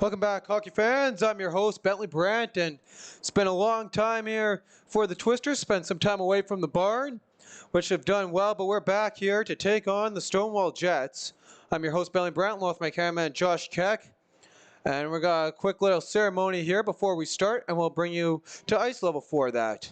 Welcome back, hockey fans. I'm your host, Bentley Brandt, and it's been a long time here for the Twisters. Spent some time away from the barn, which have done well, but we're back here to take on the Stonewall Jets. I'm your host, Bentley Brandt, along with my cameraman, Josh Keck. And we got a quick little ceremony here before we start, and we'll bring you to ice level for that.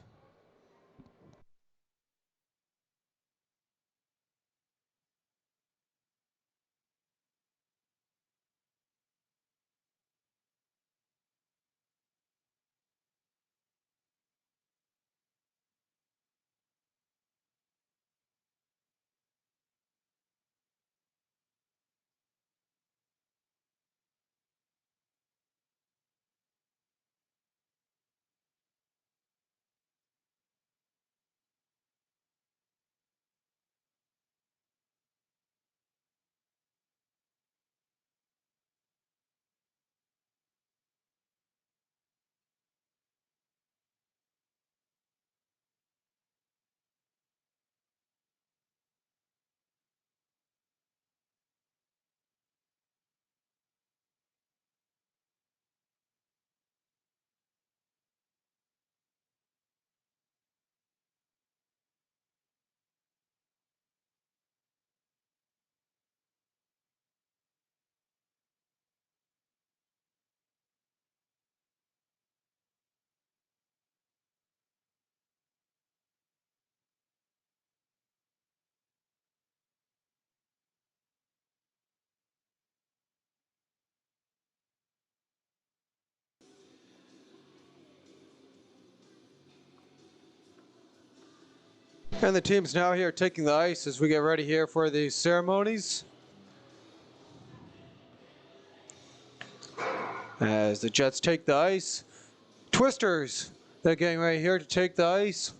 And the team's now here taking the ice as we get ready here for these ceremonies. As the Jets take the ice, Twisters, they're getting ready here to take the ice.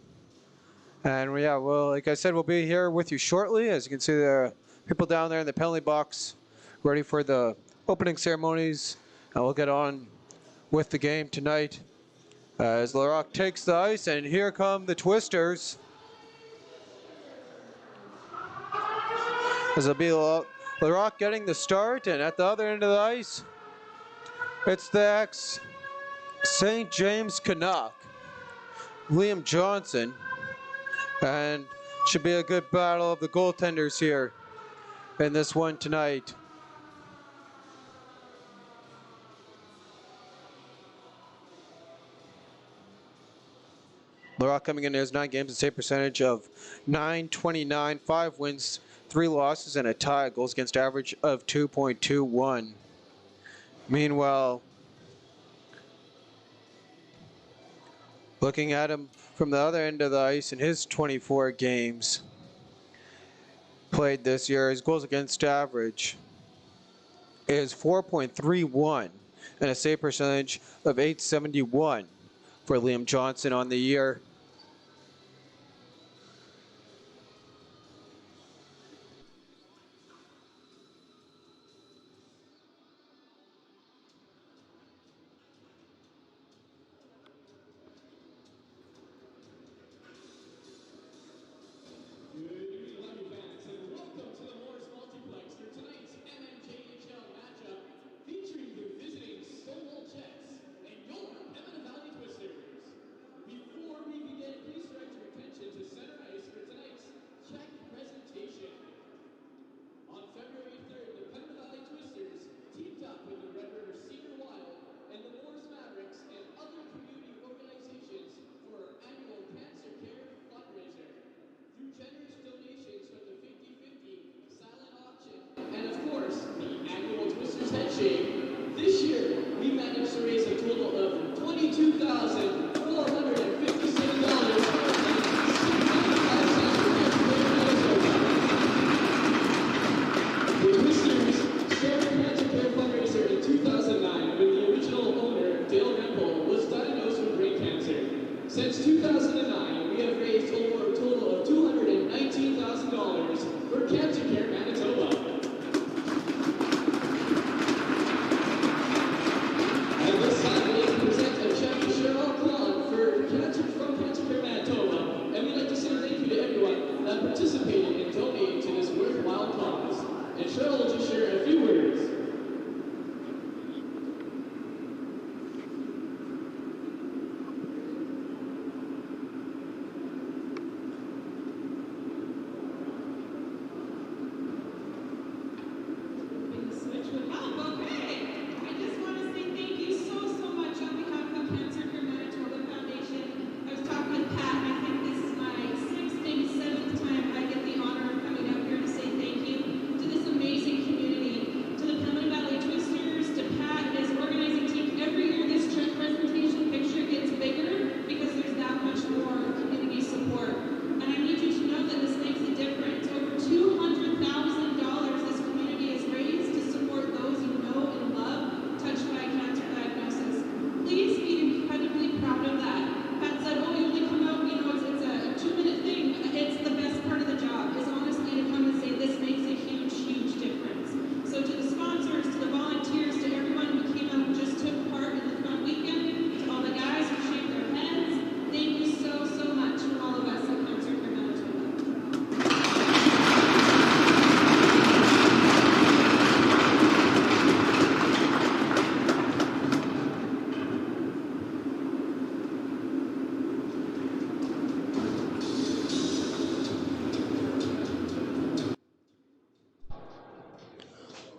And yeah, well, like I said, we'll be here with you shortly. As you can see, there are people down there in the penalty box ready for the opening ceremonies. And we'll get on with the game tonight as LaRock takes the ice, and here come the Twisters. As it'll be LaRock getting the start, and at the other end of the ice, it's the ex-St. James Canuck, Liam Johnson. And should be a good battle of the goaltenders here in this one tonight. LaRock coming in as 9 games and save percentage of .929, 5 wins, 3 losses, and a tie. Goals against average of 2.21. Meanwhile, looking at him from the other end of the ice in his 24 games played this year, his goals against average is 4.31 and a save percentage of .871 for Liam Johnson on the year. Featuring the visiting Stonewall Jets and your Pembina Twisters. Before we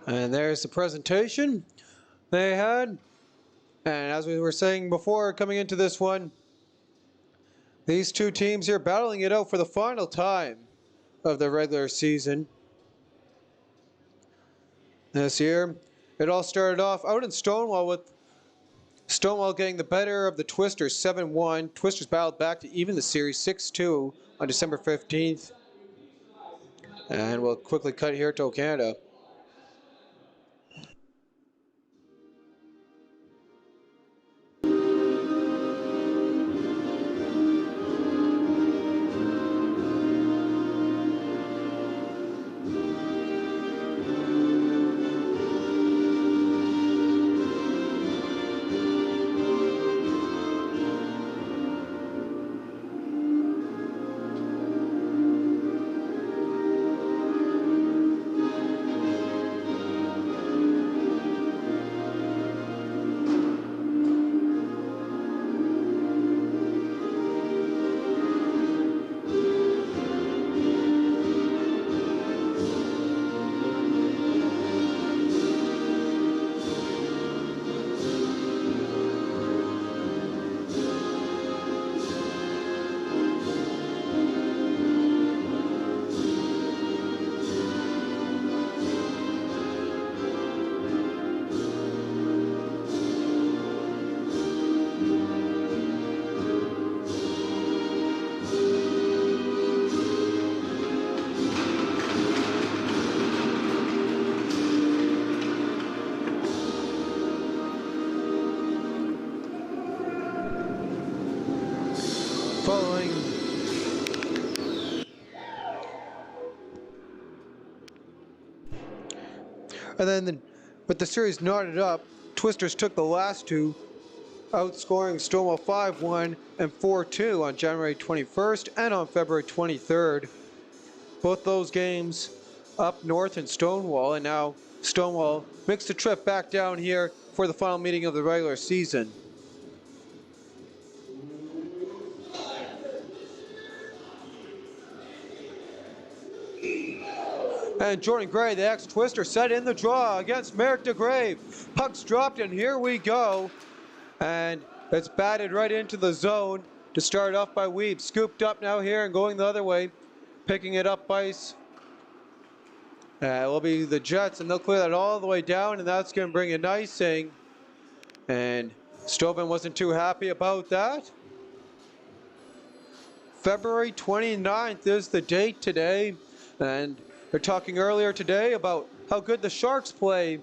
And there's the presentation they had. And as we were saying before, coming into this one, these two teams here battling it out for the final time of the regular season. This year, it all started off out in Stonewall with Stonewall getting the better of the Twisters 7-1. Twisters battled back to even the series 6-2 on December 15th. And we'll quickly cut here to Canada. Following and then with the series knotted up, Twisters took the last two, outscoring Stonewall 5-1 and 4-2 on January 21st and on February 23rd. Both those games up north in Stonewall, and now Stonewall makes the trip back down here for the final meeting of the regular season. And Jordan Gray, the ex-Twister, set in the draw against Merrick DeGrave. Puck's dropped, and here we go. And it's batted right into the zone to start off by Weeb. Scooped up now here and going the other way. Picking it up ice. It will be the Jets, and they'll clear that all the way down, and that's going to bring in icing. And Stoven wasn't too happy about that. February 29th is the date today. And they're talking earlier today about how good the Sharks play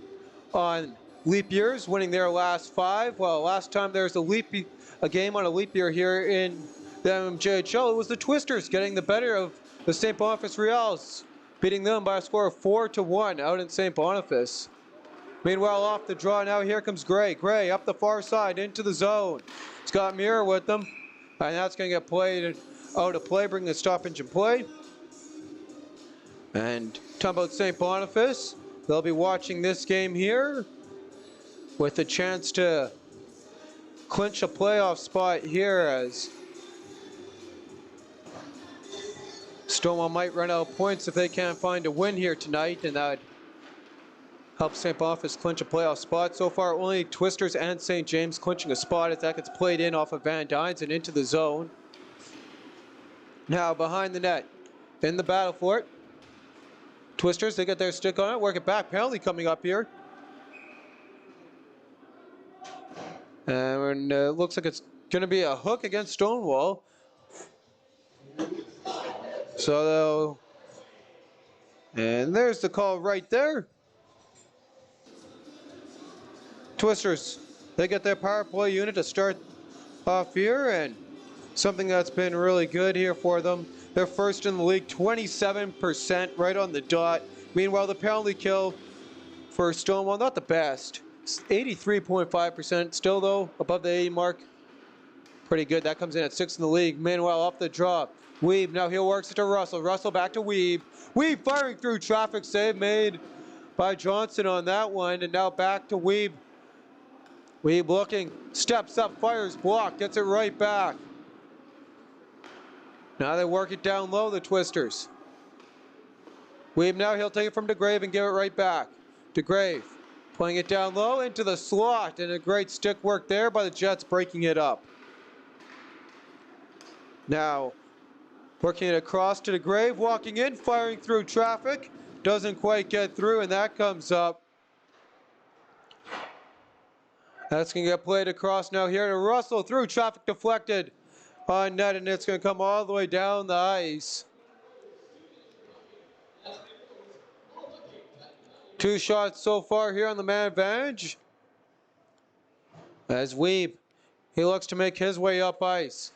on leap years, winning their last 5. Well, last time there was a game on a leap year here in the MJHL, it was the Twisters getting the better of the St. Boniface Reals, beating them by a score of 4-1 out in St. Boniface. Meanwhile, off the draw now, here comes Gray. Gray up the far side into the zone. He's got Muir with them, and that's going to get played out of play, bringing the stoppage in play. And talking about St. Boniface, they'll be watching this game here with a chance to clinch a playoff spot here, as Stonewall might run out of points if they can't find a win here tonight, and that helps St. Boniface clinch a playoff spot. So far, only Twisters and St. James clinching a spot as that gets played in off of Van Dynes and into the zone. Now behind the net, in the battle for it, Twisters, they get their stick on it, work it back. Penalty coming up here. And it looks like it's going to be a hook against Stonewall. So, and there's the call right there. Twisters, they get their power play unit to start off here, and something that's been really good here for them. They're first in the league, 27% right on the dot. Meanwhile, the penalty kill for Stonewall, not the best. 83.5%, still though, above the 80 mark. Pretty good, that comes in at 6th in the league. Meanwhile, off the draw, Weeb, now he works it to Russell. Russell back to Weeb. Weeb firing through traffic, save made by Johnson on that one, and now back to Weeb. Weeb looking, steps up, fires, block, gets it right back. Now they work it down low, the Twisters. Weeb now, he'll take it from DeGrave and give it right back. DeGrave playing it down low into the slot, and a great stick work there by the Jets breaking it up. Now, working it across to DeGrave, walking in, firing through traffic. Doesn't quite get through, and that comes up. That's going to get played across now here to Russell through traffic deflected on net, and it's going to come all the way down the ice. 2 shots so far here on the man advantage. As Weeb, he looks to make his way up ice.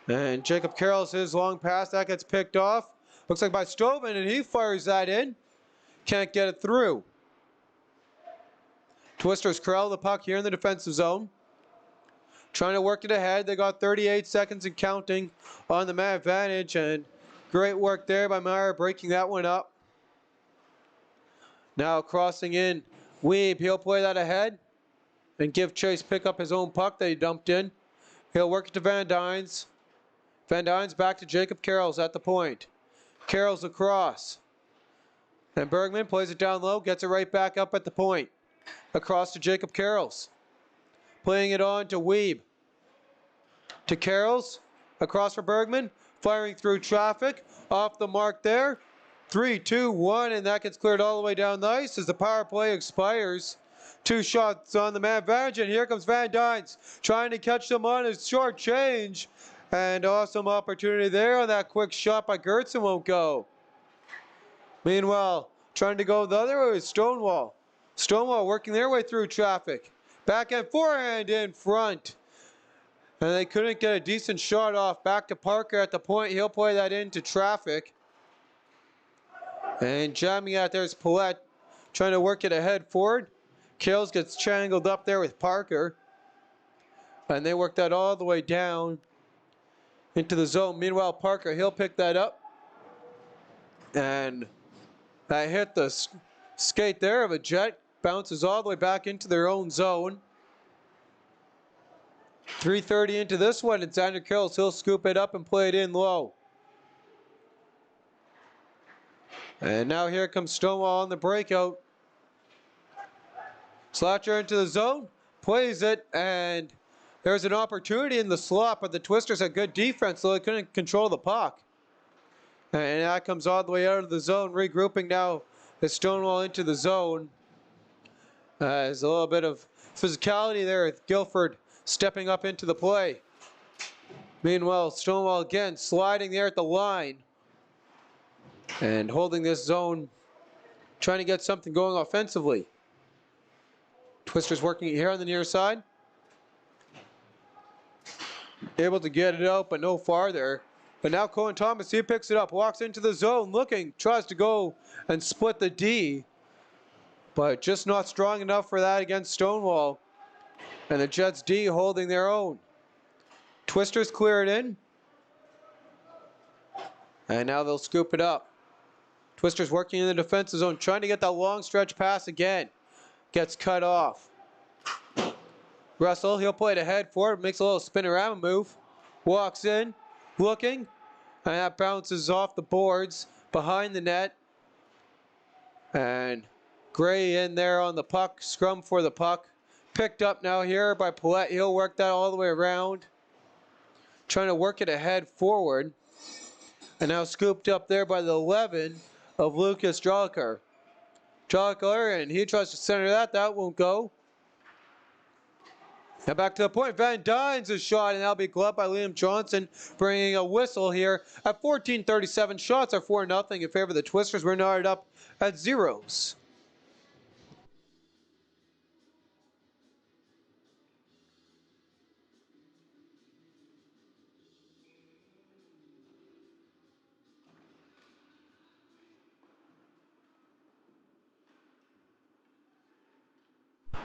And Jacob Carroll's his long pass, that gets picked off. Looks like by Stovin, and he fires that in. Can't get it through. Twisters corral the puck here in the defensive zone. Trying to work it ahead. They got 38 seconds and counting on the man advantage, and great work there by Meyer breaking that one up. Now crossing in, Weeb, he'll play that ahead and give Chase pick up his own puck that he dumped in. He'll work it to Van Dynes. Van Dynes back to Jacob Carroll's at the point. Carroll's across. And Bergman plays it down low, gets it right back up at the point. Across to Jacob Carroll's. Playing it on to Weeb. To Carroll's. Across for Bergman. Firing through traffic. Off the mark there. 3, 2, 1, and that gets cleared all the way down the ice as the power play expires. 2 shots on the man advantage, and here comes Van Dynes trying to catch them on his short change. And awesome opportunity there on that quick shot by Gertzen won't go. Meanwhile, trying to go the other way is Stonewall. Stonewall working their way through traffic. Backhand forehand in front. And they couldn't get a decent shot off. Back to Parker at the point. He'll play that into traffic. And jamming out there's Paulette trying to work it ahead forward. Kills gets tangled up there with Parker. And they work that all the way down into the zone. Meanwhile, Parker, he'll pick that up. And that hit the skate there of a Jet. Bounces all the way back into their own zone. 3:30 into this one. It's Xander Kills. He'll scoop it up and play it in low. And now here comes Stonewall on the breakout. Slatcher into the zone, plays it, and there's an opportunity in the slot, but the Twisters had good defense, so they couldn't control the puck. And that comes all the way out of the zone, regrouping now as Stonewall into the zone. There's a little bit of physicality there with Guilford stepping up into the play. Meanwhile, Stonewall again sliding there at the line. And holding this zone, trying to get something going offensively. Twisters working here on the near side. Able to get it out, but no farther. But now Cohen Thomas, he picks it up, walks into the zone, looking, tries to go and split the D. But just not strong enough for that against Stonewall. And the Jets D holding their own. Twisters clear it in. And now they'll scoop it up. Twisters working in the defensive zone, trying to get that long stretch pass again. Gets cut off. Russell, he'll play it ahead forward, makes a little spin-around move. Walks in, looking, and that bounces off the boards behind the net. And Gray in there on the puck, scrum for the puck. Picked up now here by Paulette. He'll work that all the way around. Trying to work it ahead forward. And now scooped up there by the 11 of Lucas Joliker. Joliker, and he tries to center that. That won't go. Now back to the point. Van Dynes a shot, and that'll be gloved by Liam Johnson, bringing a whistle here at 14:37. Shots are 4-0 in favor of the Twisters. We're knotted up at zeros.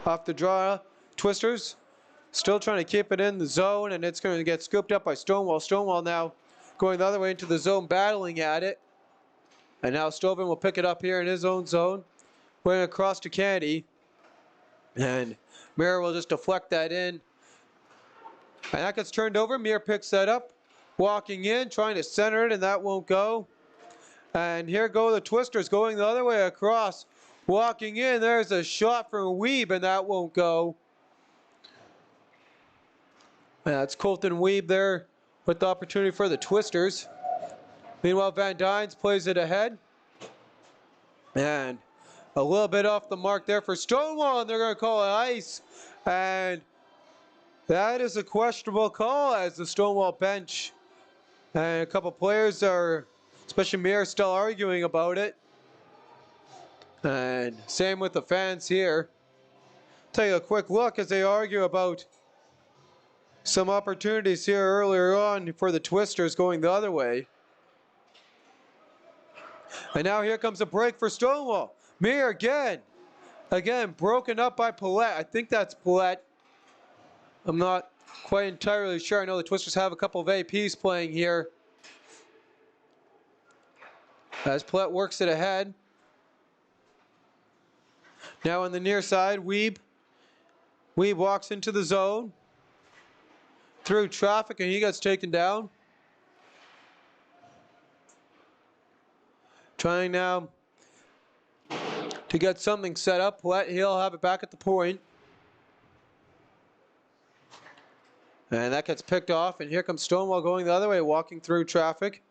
Off the draw, Twisters still trying to keep it in the zone, and it's going to get scooped up by Stonewall. Stonewall now going the other way into the zone, battling at it. And now Stovin will pick it up here in his own zone, going across to Candy. And Mir will just deflect that in. And that gets turned over. Mir picks that up, walking in, trying to center it, and that won't go. And here go the Twisters going the other way across. walking in. There's a shot from Weeb, and that won't go. That's Colton Weeb there with the opportunity for the Twisters. Meanwhile, Van Dynes plays it ahead. And a little bit off the mark there for Stonewall, and they're going to call it ice. And that is a questionable call as the Stonewall bench and a couple players are, especially me, are still arguing about it. And same with the fans here. Take a quick look as they argue about some opportunities here earlier on for the Twisters going the other way. And now here comes a break for Stonewall. Mir again. Again, broken up by Paulette. I think that's Paulette. I'm not quite entirely sure. I know the Twisters have a couple of APs playing here. As Paulette works it ahead. Now on the near side, Weeb. Weeb walks into the zone. Through traffic, and he gets taken down. Trying now to get something set up. He'll have it back at the point. And that gets picked off, and here comes Stonewall going the other way, walking through traffic.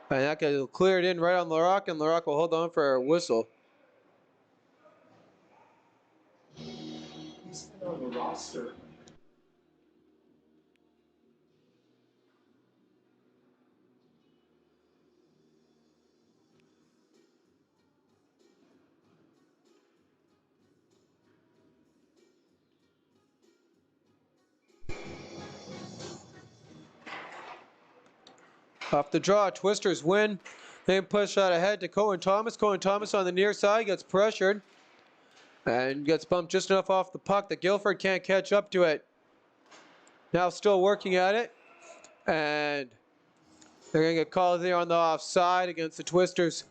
And that gets cleared in right on LaRock, and LaRock will hold on for a whistle. He's on the roster. Off the draw, Twisters win. They push out ahead to Cohen Thomas. Cohen Thomas on the near side gets pressured and gets bumped just enough off the puck that Guilford can't catch up to it. Now still working at it, and they're going to get called there on the offside against the Twisters.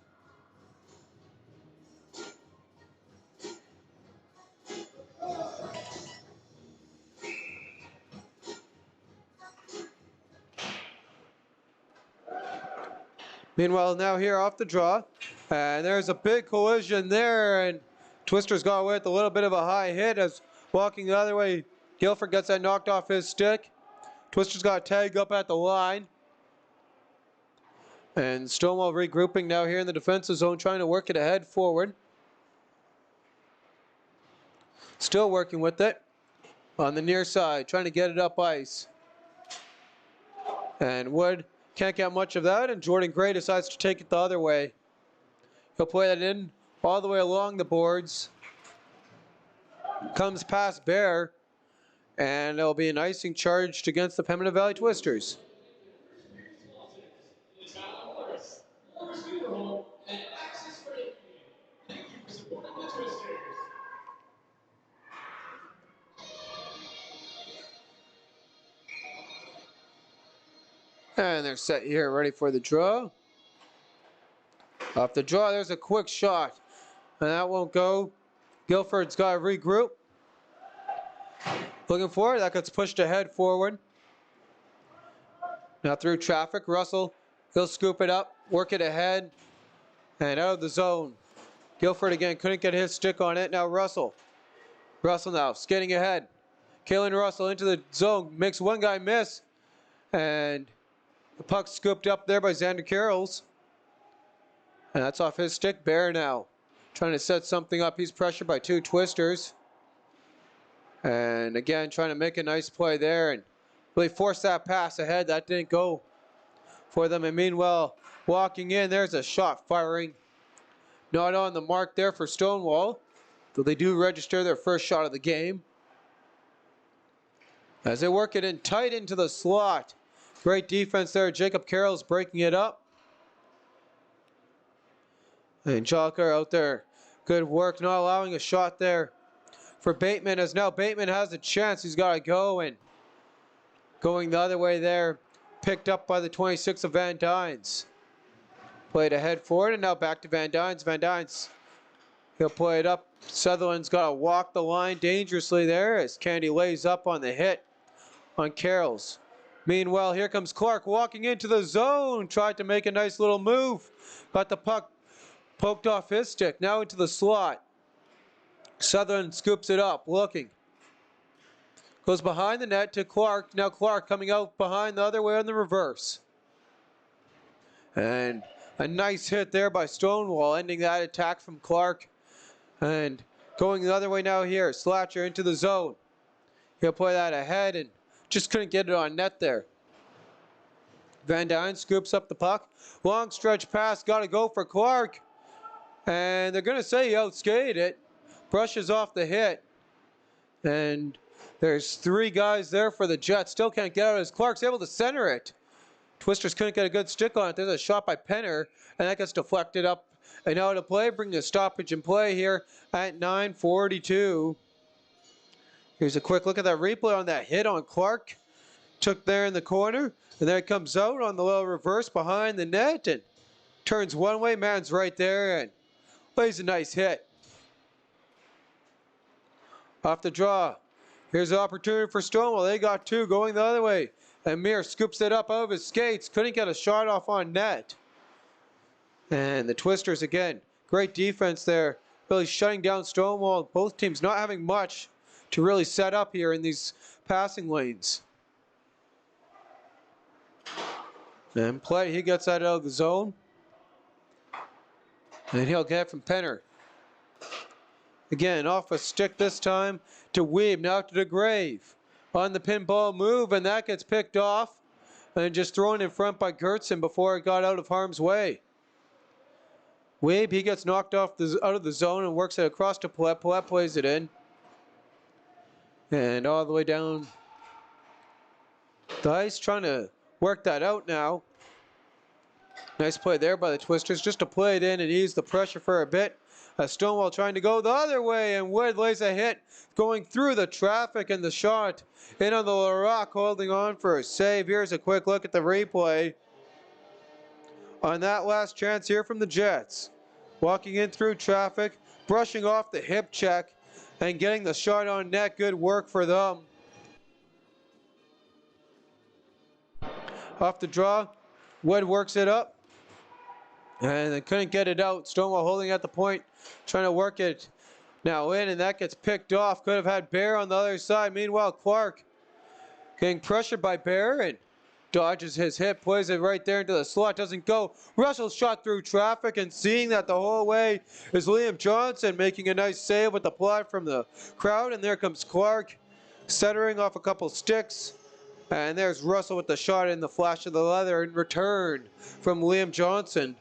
Meanwhile, now here off the draw, and there's a big collision there, and Twisters got away with a little bit of a high hit as walking the other way, Guilford gets that knocked off his stick. Twisters got tagged up at the line. And Stonewall regrouping now here in the defensive zone, trying to work it ahead forward. Still working with it on the near side, trying to get it up ice. And Wood can't get much of that, and Jordan Gray decides to take it the other way. He'll play that in all the way along the boards. Comes past Bear, and there'll be an icing charged against the Pembina Valley Twisters. And they're set here, ready for the draw. Off the draw, there's a quick shot. And that won't go. Guilford's got to regroup. Looking for it, that gets pushed ahead forward. Now through traffic, Russell, he'll scoop it up, work it ahead, and out of the zone. Guilford again couldn't get his stick on it. Now Russell. Russell now skating ahead. Kalen Russell into the zone, makes one guy miss, and the puck scooped up there by Xander Carrolls. And that's off his stick. Bear now trying to set something up. He's pressured by two Twisters. And again, trying to make a nice play there and really force that pass ahead. That didn't go for them. And meanwhile, walking in, there's a shot firing. Not on the mark there for Stonewall, though they do register their first shot of the game. As they work it in tight into the slot. Great defense there. Jacob Carroll's breaking it up. And Jalker out there. Good work, not allowing a shot there for Bateman, as now Bateman has a chance. He's got to go, and going the other way there. Picked up by the 26 of Van Dynes. Played ahead forward, and now back to Van Dynes. Van Dynes, he'll play it up. Sutherland's got to walk the line dangerously there as Candy lays up on the hit on Carrolls. Meanwhile, here comes Clark walking into the zone. Tried to make a nice little move. Got the puck Poked off his stick, now into the slot. Sutherland scoops it up, looking. Goes behind the net to Clark. Now Clark coming out behind the other way on the reverse. And a nice hit there by Stonewall, ending that attack from Clark. And going the other way now here, Slatcher into the zone. He'll play that ahead and just couldn't get it on net there. Van Duyn scoops up the puck. Long stretch pass, got to go for Clark. And they're going to say he outskated it. Brushes off the hit. And there's 3 guys there for the Jets. Still can't get out as Clark's able to center it. Twisters couldn't get a good stick on it. There's a shot by Penner, and that gets deflected up and out of play, bringing a stoppage in play here at 9:42. Here's a quick look at that replay on that hit on Clark. Took there in the corner, and there it comes out on the little reverse behind the net, and turns one way, man's right there, and plays a nice hit. Off the draw. Here's the opportunity for Stonewall. They got 2 going the other way. And Mir scoops it up out of his skates. Couldn't get a shot off on net. And the Twisters again. Great defense there. Really shutting down Stonewall. Both teams not having much to really set up here in these passing lanes. And play. He gets that out of the zone. And he'll get it from Penner. Again, off a stick this time to Weeb, now to DeGrave. On the pinball move, and that gets picked off. And just thrown in front by Gertson before it got out of harm's way. Weeb, he gets knocked off out of the zone and works it across to Paulette. Paulette plays it in. And all the way down the ice, trying to work that out now. Nice play there by the Twisters, just to play it in and ease the pressure for a bit. Stonewall trying to go the other way, and Wood lays a hit going through the traffic, and the shot in on the Larocque, holding on for a save. Here's a quick look at the replay on that last chance here from the Jets. Walking in through traffic, brushing off the hip check, and getting the shot on net. Good work for them. Off the draw, Wood works it up. And they couldn't get it out. Stonewall holding at the point, trying to work it now in, and that gets picked off. Could have had Bear on the other side. Meanwhile, Clark getting pressured by Bear and dodges his hit, plays it right there into the slot. Doesn't go. Russell's shot through traffic, and seeing that the whole way is Liam Johnson, making a nice save with the plot from the crowd. And there comes Clark, centering off a couple sticks. And there's Russell with the shot in the flash of the leather in return from Liam Johnson.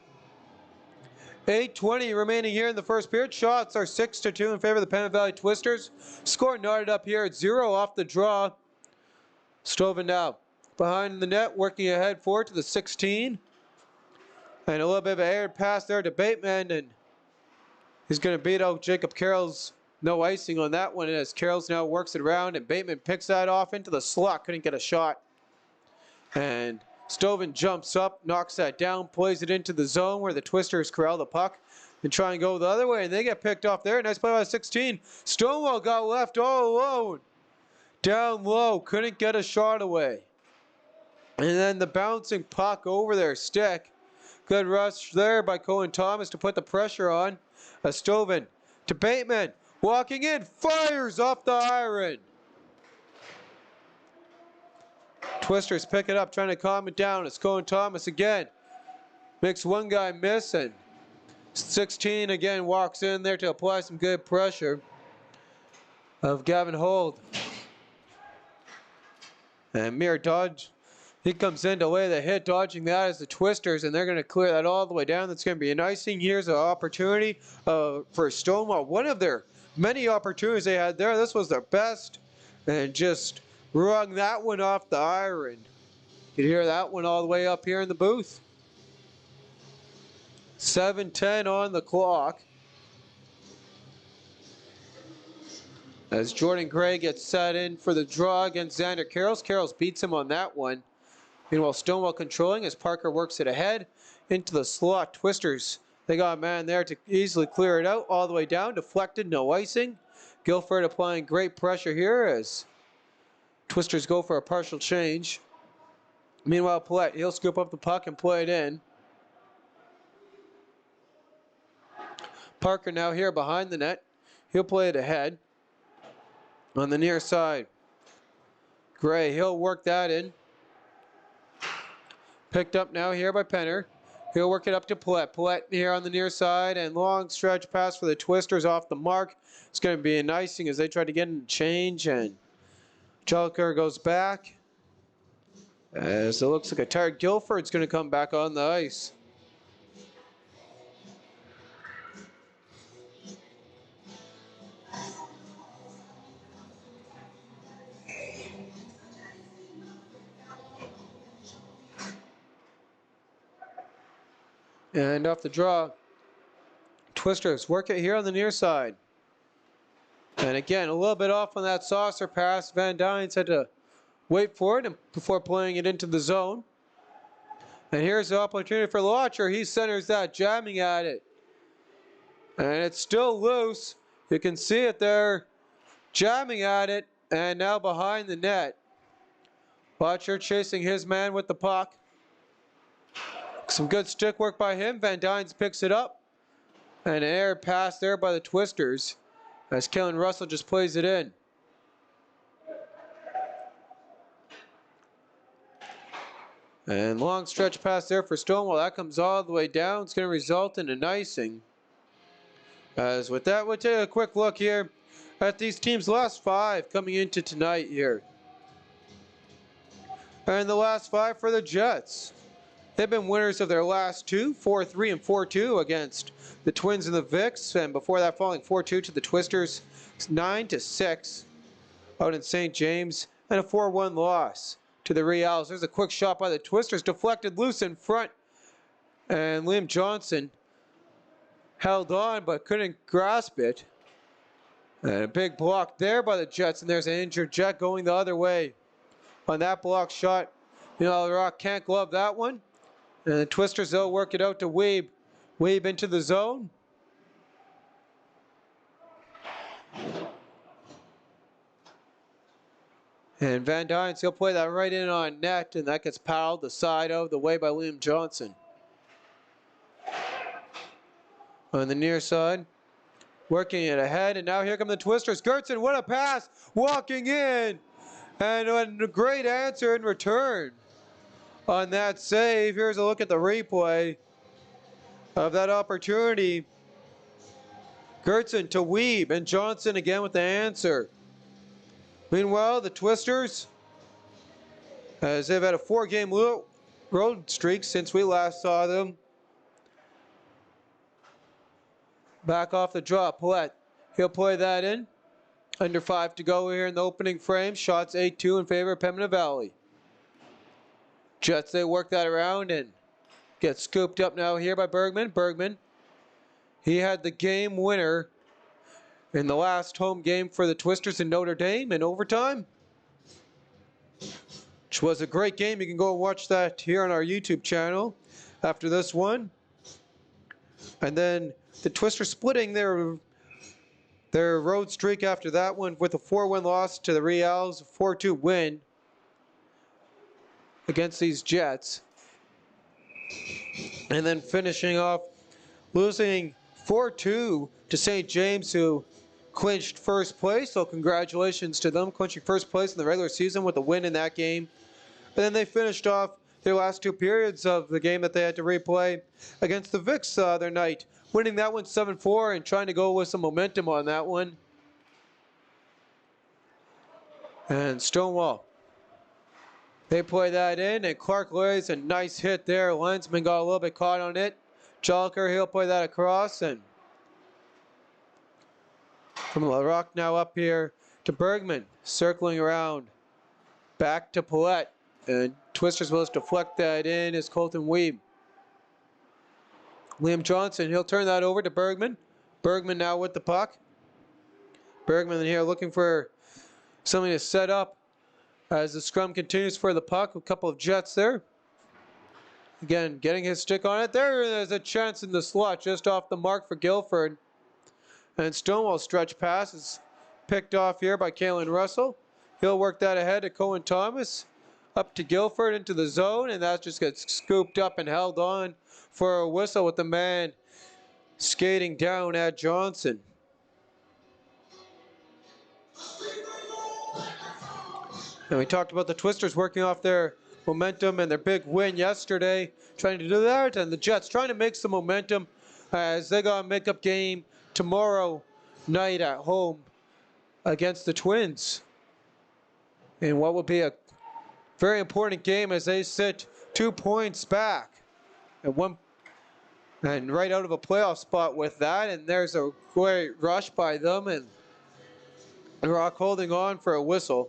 8:20 remaining here in the first period. Shots are 6-2 in favor of the Pembina Valley Twisters. Score knotted up here at 0 off the draw. Stoven now behind the net, working ahead forward to the 16. And a little bit of an aired pass there to Bateman, and he's going to beat out Jacob Carroll's. No icing on that one, as Carroll's now works it around, and Bateman picks that off into the slot. Couldn't get a shot. And Stoven jumps up, knocks that down, plays it into the zone where the Twisters corral the puck and try and go the other way, and they get picked off there. Nice play by 16. Stonewall got left all alone. Down low, couldn't get a shot away. And then the bouncing puck over their stick. Good rush there by Cohen Thomas to put the pressure on. Stoven to Bateman. Walking in, fires off the iron. Twisters pick it up, trying to calm it down. It's Cohen Thomas again. Makes one guy miss, and 16 again walks in there to apply some good pressure of Gavin Hold. And Mir dodge. He comes in to lay the hit, dodging that as the Twisters, and they're going to clear that all the way down. That's going to be an icing. Here's an opportunity for Stonewall. One of their many opportunities they had there. This was their best, and just wrung that one off the iron. You can hear that one all the way up here in the booth. 7:10 on the clock. As Jordan Gray gets set in for the draw against Xander Carrolls. Carrolls beats him on that one. Meanwhile, Stonewall controlling as Parker works it ahead into the slot. Twisters, they got a man there to easily clear it out all the way down. Deflected, no icing. Guilford applying great pressure here as Twisters go for a partial change. Meanwhile, Paulette, he'll scoop up the puck and play it in. Parker now here behind the net. He'll play it ahead on the near side. Gray, he'll work that in. Picked up now here by Penner. He'll work it up to Paulette. Paulette here on the near side, and long stretch pass for the Twisters off the mark. It's going to be an icing as they try to get in change, and Jellicoe goes back. As it looks like a tired Guilford's going to come back on the ice. And off the draw, Twisters work it here on the near side. And again, a little bit off on that saucer pass. Van Dynes had to wait for it before playing it into the zone. And here's the opportunity for Lautcher. He centers that, jamming at it. And it's still loose. You can see it there, jamming at it, and now behind the net. Lautcher chasing his man with the puck. Some good stick work by him. Van Dynes picks it up. And an air pass there by the Twisters as Kellen Russell just plays it in. And long stretch pass there for Stonewall. That comes all the way down. It's going to result in an icing. As with that, we'll take a quick look here at these teams' last 5 coming into tonight here. And the last 5 for the Jets. They've been winners of their last 2, 4-3 and 4-2 against the Twins and the Vicks, and before that falling 4-2 to the Twisters, 9-6 out in St. James, and a 4-1 loss to the Reals. There's a quick shot by the Twisters, deflected loose in front, and Liam Johnson held on but couldn't grasp it. And a big block there by the Jets, and there's an injured Jet going the other way on that block shot. You know, the Rock can't glove that one. And the Twisters, they'll work it out to Weeb. Weeb into the zone. And Van Dynes, he'll play that right in on net, and that gets paddled the side of the way by Liam Johnson. On the near side, working it ahead, and now here come the Twisters. Gertzen, what a pass, walking in, and a great answer in return on that save. Here's a look at the replay of that opportunity. Gertzen to Weeb, and Johnson again with the answer. Meanwhile, the Twisters, as they've had a 4-game road streak since we last saw them. Back off the draw, Paulette. He'll play that in. Under 5 to go here in the opening frame. Shots 8-2 in favor of Pembina Valley. Jets, they work that around and get scooped up now here by Bergman. Bergman, he had the game winner in the last home game for the Twisters in Notre Dame in overtime, which was a great game. You can go and watch that here on our YouTube channel after this one. And then the Twisters splitting their road streak after that one with a 4-1 loss to the Reals, a 4-2 win against these Jets. And then finishing off, losing 4-2 to St. James, who clinched first place. So congratulations to them, clinching first place in the regular season with a win in that game. And then they finished off their last 2 periods of the game that they had to replay against the Vicks the other night, winning that one 7-4 and trying to go with some momentum on that one. And Stonewall, they play that in, and Clark lays a nice hit there. Lensman got a little bit caught on it. Joliker, he'll play that across, and from LaRock now up here to Bergman, circling around. Back to Paulette, and Twisters will deflect that in as Colton Weeb. Liam Johnson, he'll turn that over to Bergman. Bergman now with the puck. Bergman here looking for something to set up as the scrum continues for the puck. A couple of Jets there. Again, getting his stick on it. There's a chance in the slot just off the mark for Guilford. And Stonewall's stretch pass is picked off here by Kalen Russell. He'll work that ahead to Cohen Thomas. Up to Guilford into the zone, and that just gets scooped up and held on for a whistle with the man skating down at Johnson. And we talked about the Twisters working off their momentum and their big win yesterday, trying to do that, and the Jets trying to make some momentum as they got a makeup game tomorrow night at home against the Twins. In what will be a very important game as they sit 2 points back and right out of a playoff spot with that, and there's a great rush by them, and the Rock holding on for a whistle.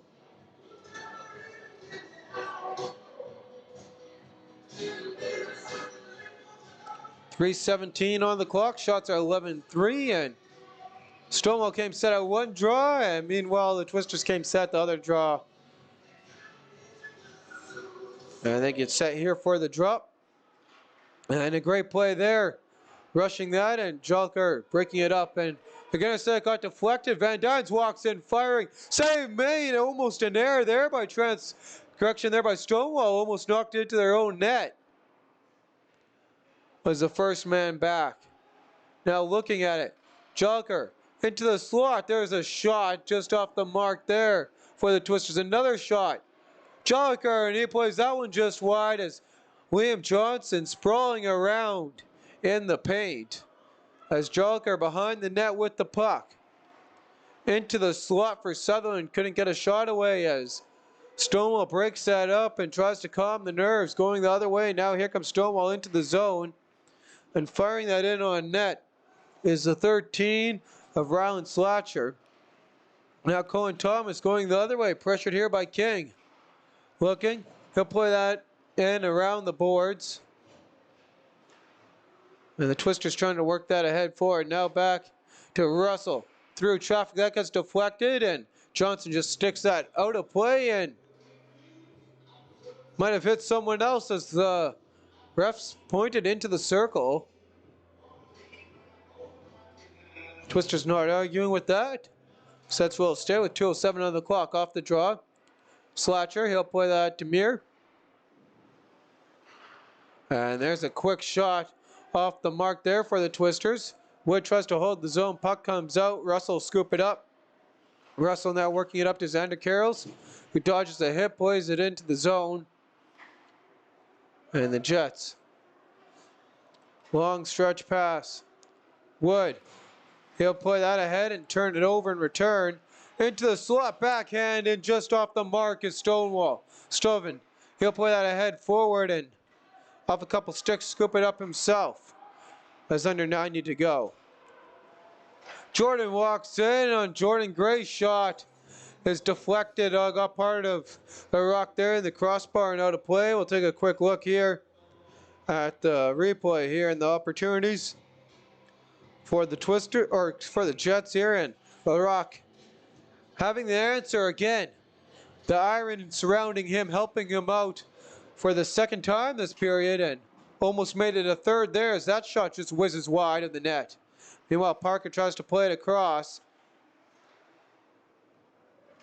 .317 on the clock. Shots are 11-3, and Stonewall came set at one draw, and meanwhile the Twisters came set the other draw. And they get set here for the drop. And a great play there, rushing that, and Jalker breaking it up, and again it got deflected. Van Dynes walks in firing. Save made, almost an error there by correction there by Stonewall, almost knocked into their own net. Was the first man back. Now looking at it, Jalker into the slot. There's a shot just off the mark there for the Twisters. Another shot. Jalker, and he plays that one just wide as Liam Johnson sprawling around in the paint. As Jalker behind the net with the puck. Into the slot for Sutherland. Couldn't get a shot away as Stonewall breaks that up and tries to calm the nerves. Going the other way. Now here comes Stonewall into the zone. And firing that in on net is the 13 of Ryland Slatcher. Now Cohen Thomas going the other way. Pressured here by King. Looking. He'll play that in around the boards. And the Twisters trying to work that ahead forward. Now back to Russell. Through traffic. That gets deflected. And Johnson just sticks that out of play. And might have hit someone else as the refs pointed into the circle. Twisters not arguing with that. Sets will stay with 2:07 on the clock. Off the draw. Slatcher, he'll play that to Muir. And there's a quick shot off the mark there for the Twisters. Wood tries to hold the zone. Puck comes out. Russell scoop it up. Russell now working it up to Xander Carrolls, who dodges a hit, plays it into the zone. And the Jets. Long stretch pass. Wood. He'll play that ahead and turn it over in return. Into the slot backhand, and just off the mark is Stonewall. Stoven. He'll play that ahead forward and off a couple sticks, scoop it up himself. As under 90 to go. Jordan walks in on Jordan Gray's shot. Is deflected, got part of the rock there in the crossbar and out of play. We'll take a quick look here at the replay here and the opportunities for the Twister, or for the Jets here, and the Rock having the answer again. The iron surrounding him, helping him out for the second time this period, and almost made it a third there as that shot just whizzes wide of the net. Meanwhile, Parker tries to play it across.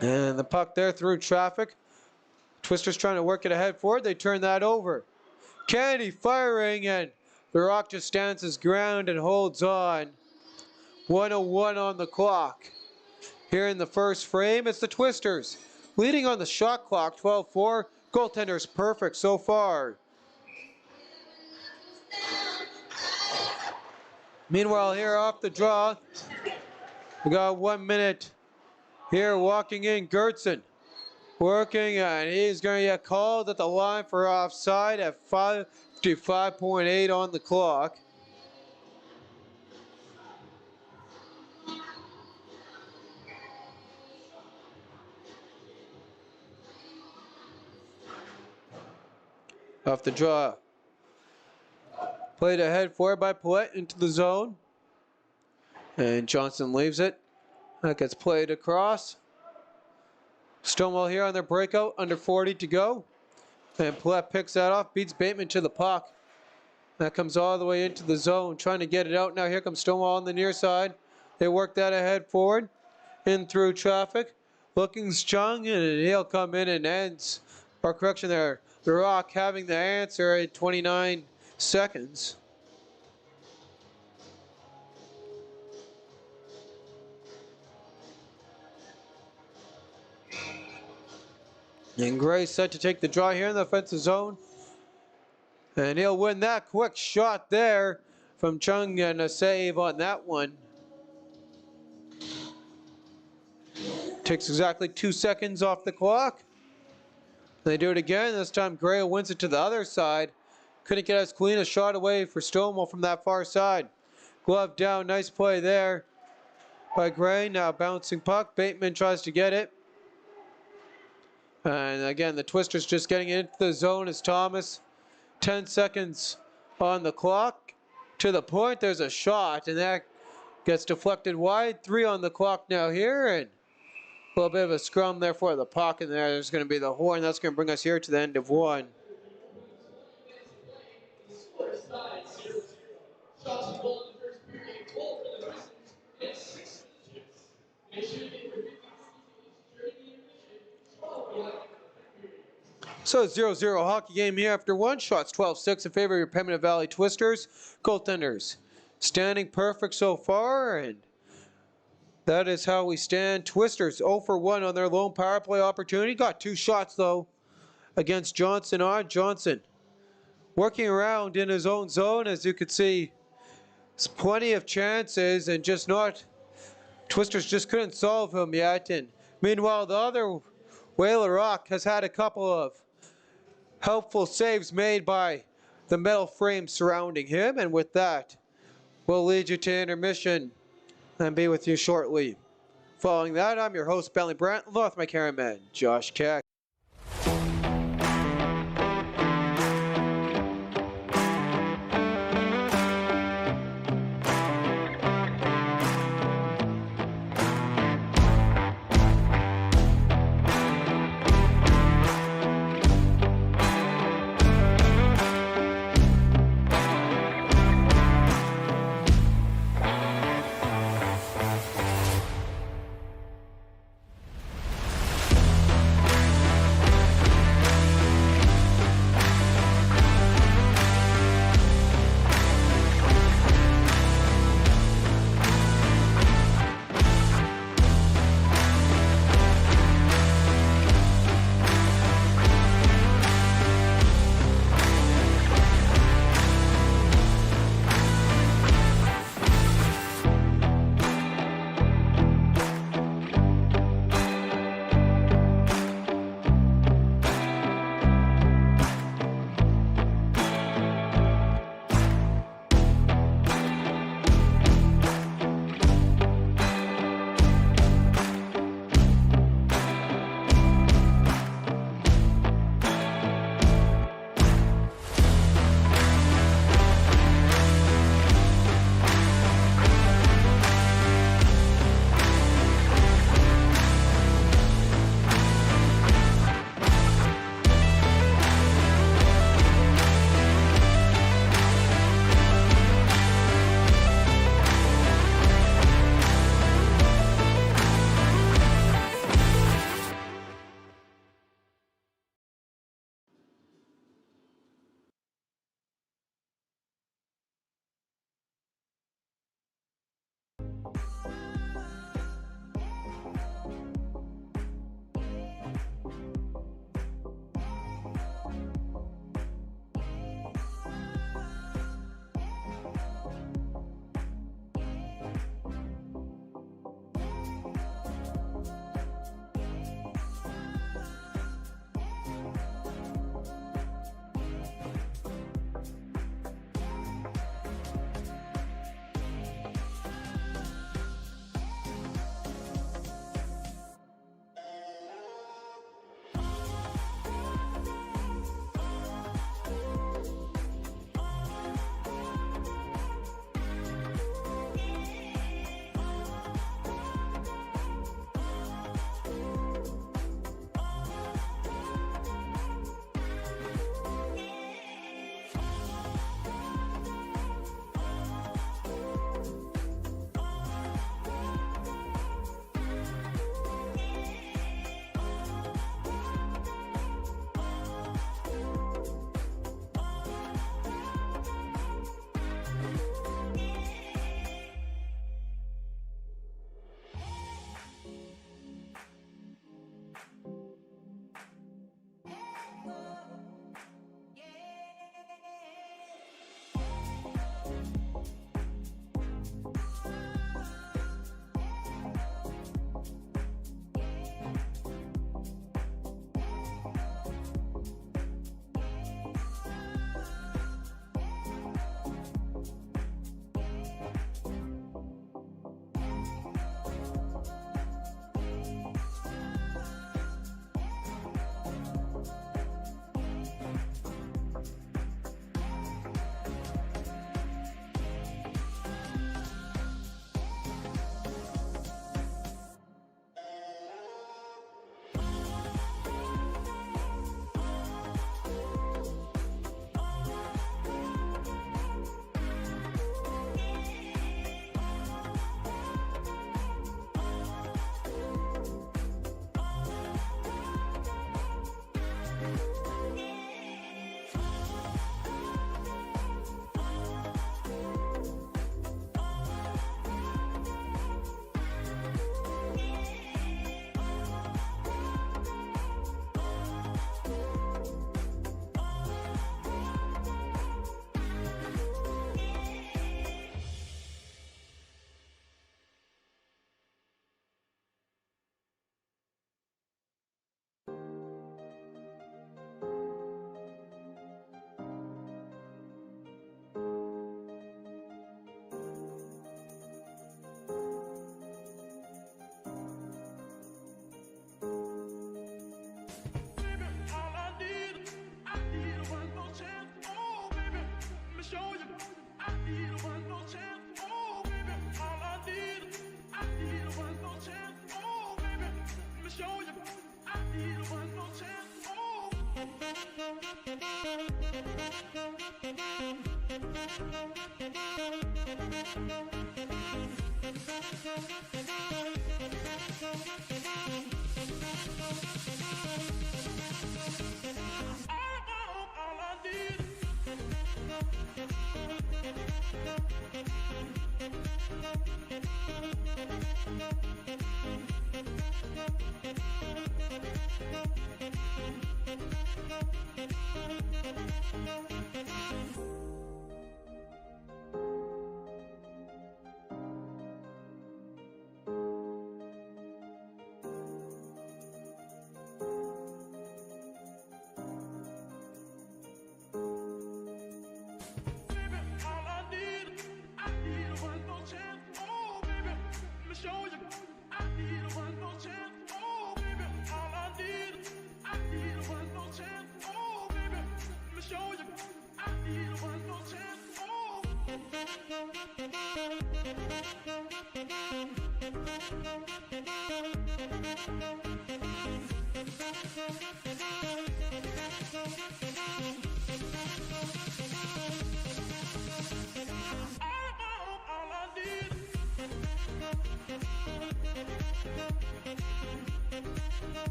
And the puck there through traffic. Twisters trying to work it ahead forward. They turn that over. Kennedy firing, and the Rock just stands his ground and holds on. 1:01 on the clock. Here in the first frame, it's the Twisters leading on the shot clock, 12-4. Goaltender's perfect so far. Meanwhile, here off the draw, we got 1 minute here walking in. Gertson working, and he's going to get called at the line for offside at 55.8 on the clock. Off the draw. Played ahead forward by Paulette into the zone. And Johnson leaves it. That gets played across. Stonewall here on their breakout, under 40 to go. And Paulette picks that off, beats Bateman to the puck. That comes all the way into the zone, trying to get it out. Now here comes Stonewall on the near side. They work that ahead forward, in through traffic. Looking's Chung, and he'll come in and ends. Or correction there, the Rock having the answer at 29 seconds. And Gray set to take the draw here in the offensive zone. And he'll win that quick shot there from Chung, and a save on that one. Takes exactly 2 seconds off the clock. They do it again. This time Gray wins it to the other side. Couldn't get as clean a shot away for Stonewall from that far side. Glove down, nice play there by Gray. Now bouncing puck. Bateman tries to get it. And again, the Twisters just getting into the zone as Thomas. 10 seconds on the clock. To the point, there's a shot, and that gets deflected wide. 3 on the clock now here, and a little bit of a scrum there for the puck, and there's going to be the horn. That's going to bring us here to the end of one. So 0-0 hockey game here after one. Shots 12-6 in favor of your Pembina Valley Twisters. Goaltenders standing perfect so far, and that is how we stand. Twisters 0 for 1 on their lone power play opportunity. Got 2 shots though against Johnson on. Johnson working around in his own zone, as you can see. There's plenty of chances and just not. Twisters just couldn't solve him yet. And meanwhile, the other Whaler Rock has had a couple of helpful saves made by the metal frame surrounding him. And with that, we'll lead you to intermission and be with you shortly. Following that, I'm your host, Bentley Brandt, along with my cameraman, Josh Keck.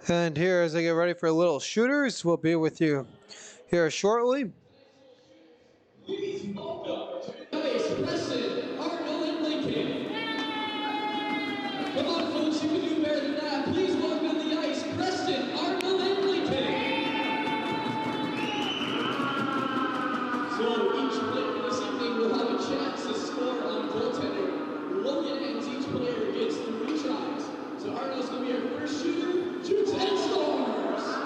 And here, as I get ready for little shooters, we'll be with you here shortly. Preston, Arnold, and Lincoln. Come on, folks, you can do better than that. Please welcome on the ice, Preston, Arnold, and Lincoln. So each player this evening will have a chance to score on goaltender. Logan ends each player gets 3 tries. So Arnold's going to be our first shooter, shoots and scores.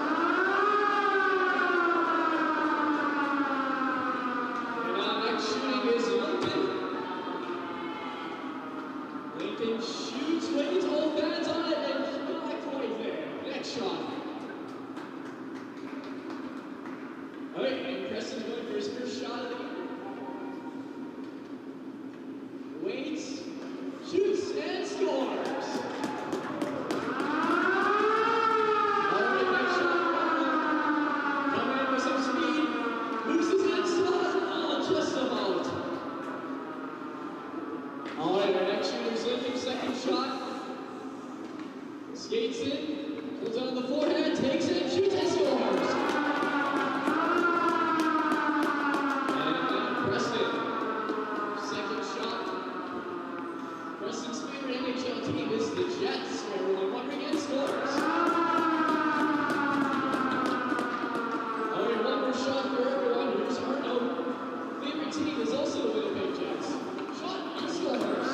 Everything shoots, waits, all fans on it, and not quite there. Next shot. All right, and Preston's going for his first shot of the game. Waits, shoots, and scores. All right, next shot. Coming in with some speed. Loses it, slot, just about. All right, our next shooter's lifting, second shot. Skates in, goes on the forehand, takes it, shoots and scores. And then Preston, second shot. Preston's favorite NHL team is the Jets, for everyone wondering, and scores. All right, one more shot for everyone. Here's Arno. Favorite team is also the Winnipeg Jets. Shot and scores.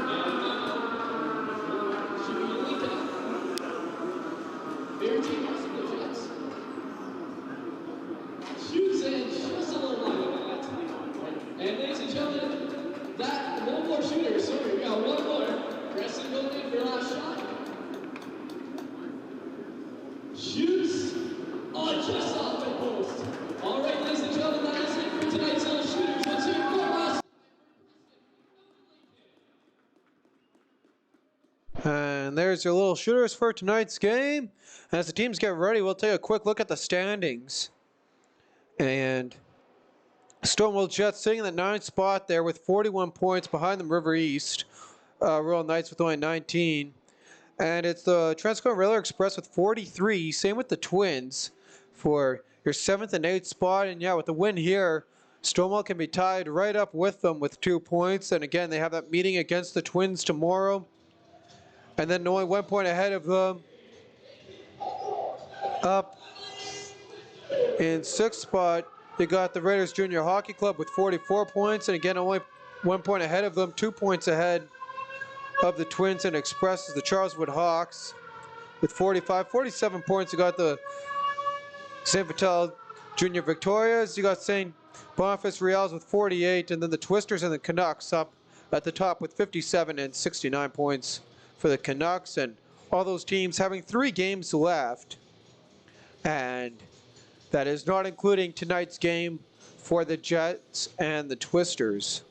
And now, Jimmy Lincoln. Favorite team also the Jets. Shoots and just a little wide on that. And ladies and gentlemen, that one more shooter. Sorry, we got one more. Preston going in for last shot. Shoots. Oh, just off the post. All right, ladies and gentlemen, that is it for tonight's Little Shooters. Let's hear it for us. And there's your little shooters for tonight's game. As the teams get ready, we'll take a quick look at the standings. And Stonewall Jets sitting in the 9th spot there with 41 points. Behind them, River East. Royal Knights with only 19. And it's the Transcon Railway Express with 43. Same with the Twins for your 7th and 8th spot. And yeah, with the win here, Stonewall can be tied right up with them with 2 points. And again, they have that meeting against the Twins tomorrow. And then only 1 point ahead of them. Up in 6th spot, you got the Raiders Junior Hockey Club with 44 points. And again, only 1 point ahead of them, 2 points ahead of the Twins and Express is the Charleswood Hawks with 45. 47 points, you got the St. Vital Junior Victorias. You got St. Boniface Reals with 48. And then the Twisters and the Canucks up at the top with 57 and 69 points for the Canucks. And all those teams having 3 games left. And that is not including tonight's game for the Jets and the Twisters.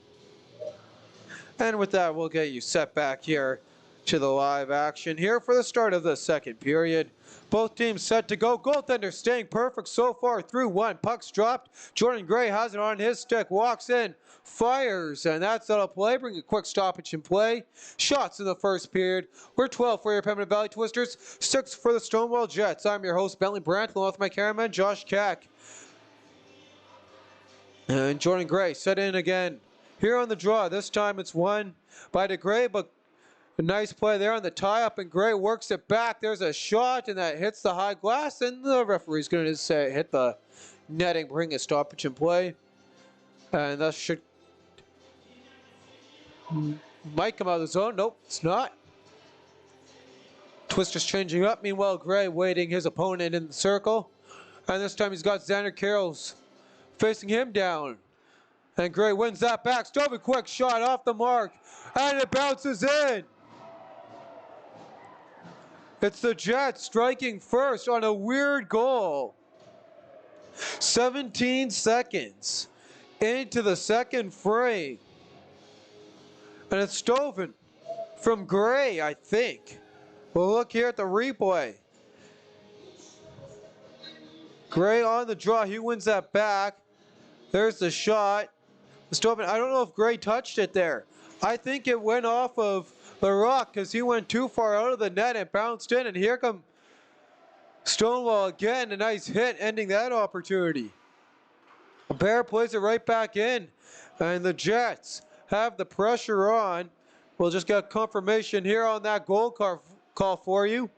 And with that, we'll get you set back here to the live action here for the start of the second period. Both teams set to go. Goaltender staying perfect so far through one. Puck's dropped. Jordan Gray has it on his stick. Walks in. Fires. And that's out of play. Bring a quick stoppage in play. Shots in the first period. We're 12 for your Pembina Valley Twisters. 6 for the Stonewall Jets. I'm your host, Bentley Brandt, along with my cameraman, Josh Keck. And Jordan Gray set in again. Here on the draw, this time it's won by DeGray, but a nice play there on the tie-up, and Gray works it back. There's a shot, and that hits the high glass, and the referee's going to say hit the netting, bring a stoppage in play. And that should... might come out of the zone. Nope, it's not. Twister's changing up. Meanwhile, Gray waiting his opponent in the circle. And this time he's got Xander Carrolls facing him down. And Gray wins that back. Stove a quick shot off the mark. And it bounces in. It's the Jets striking first on a weird goal. 17 seconds into the second frame. And it's stoven from Gray, I think. We'll look here at the replay. Gray on the draw. He wins that back. There's the shot. Stoven, I don't know if Gray touched it there. I think it went off of the rock because he went too far out of the net and bounced in. And here come Stonewall again. A nice hit ending that opportunity. Bear plays it right back in. And the Jets have the pressure on. We'll just get confirmation here on that goal call for you.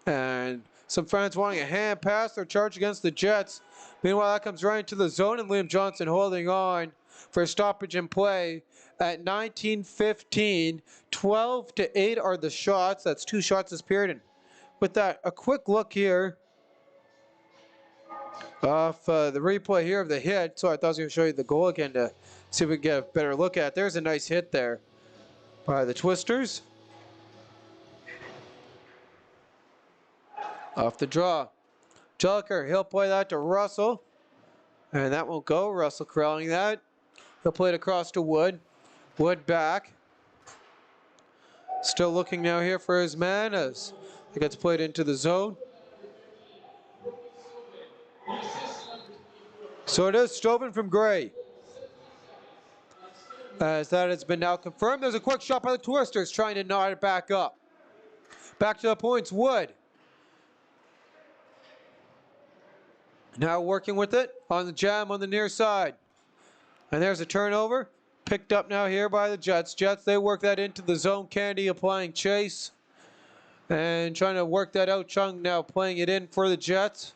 And some fans wanting a hand pass. They're charged against the Jets. Meanwhile, that comes right into the zone, and Liam Johnson holding on for a stoppage in play at 19:15. 12-8 are the shots. That's 2 shots this period. And with that, a quick look here. Off the replay here of the hit, so I thought I was going to show you the goal again to see if we can get a better look at it. There's a nice hit there by the Twisters. Off the draw. Jelliker, he'll play that to Russell. And that won't go. Russell corralling that. He'll play it across to Wood. Wood back. Still looking now here for his man as it gets played into the zone. So it is Stoven from Gray. As that has been now confirmed, there's a quick shot by the Twisters trying to knot it back up. Back to the points, Wood. Now working with it on the jam on the near side. And there's a turnover. Picked up now here by the Jets. Jets, they work that into the zone. Candy applying chase. And trying to work that out. Chung now playing it in for the Jets.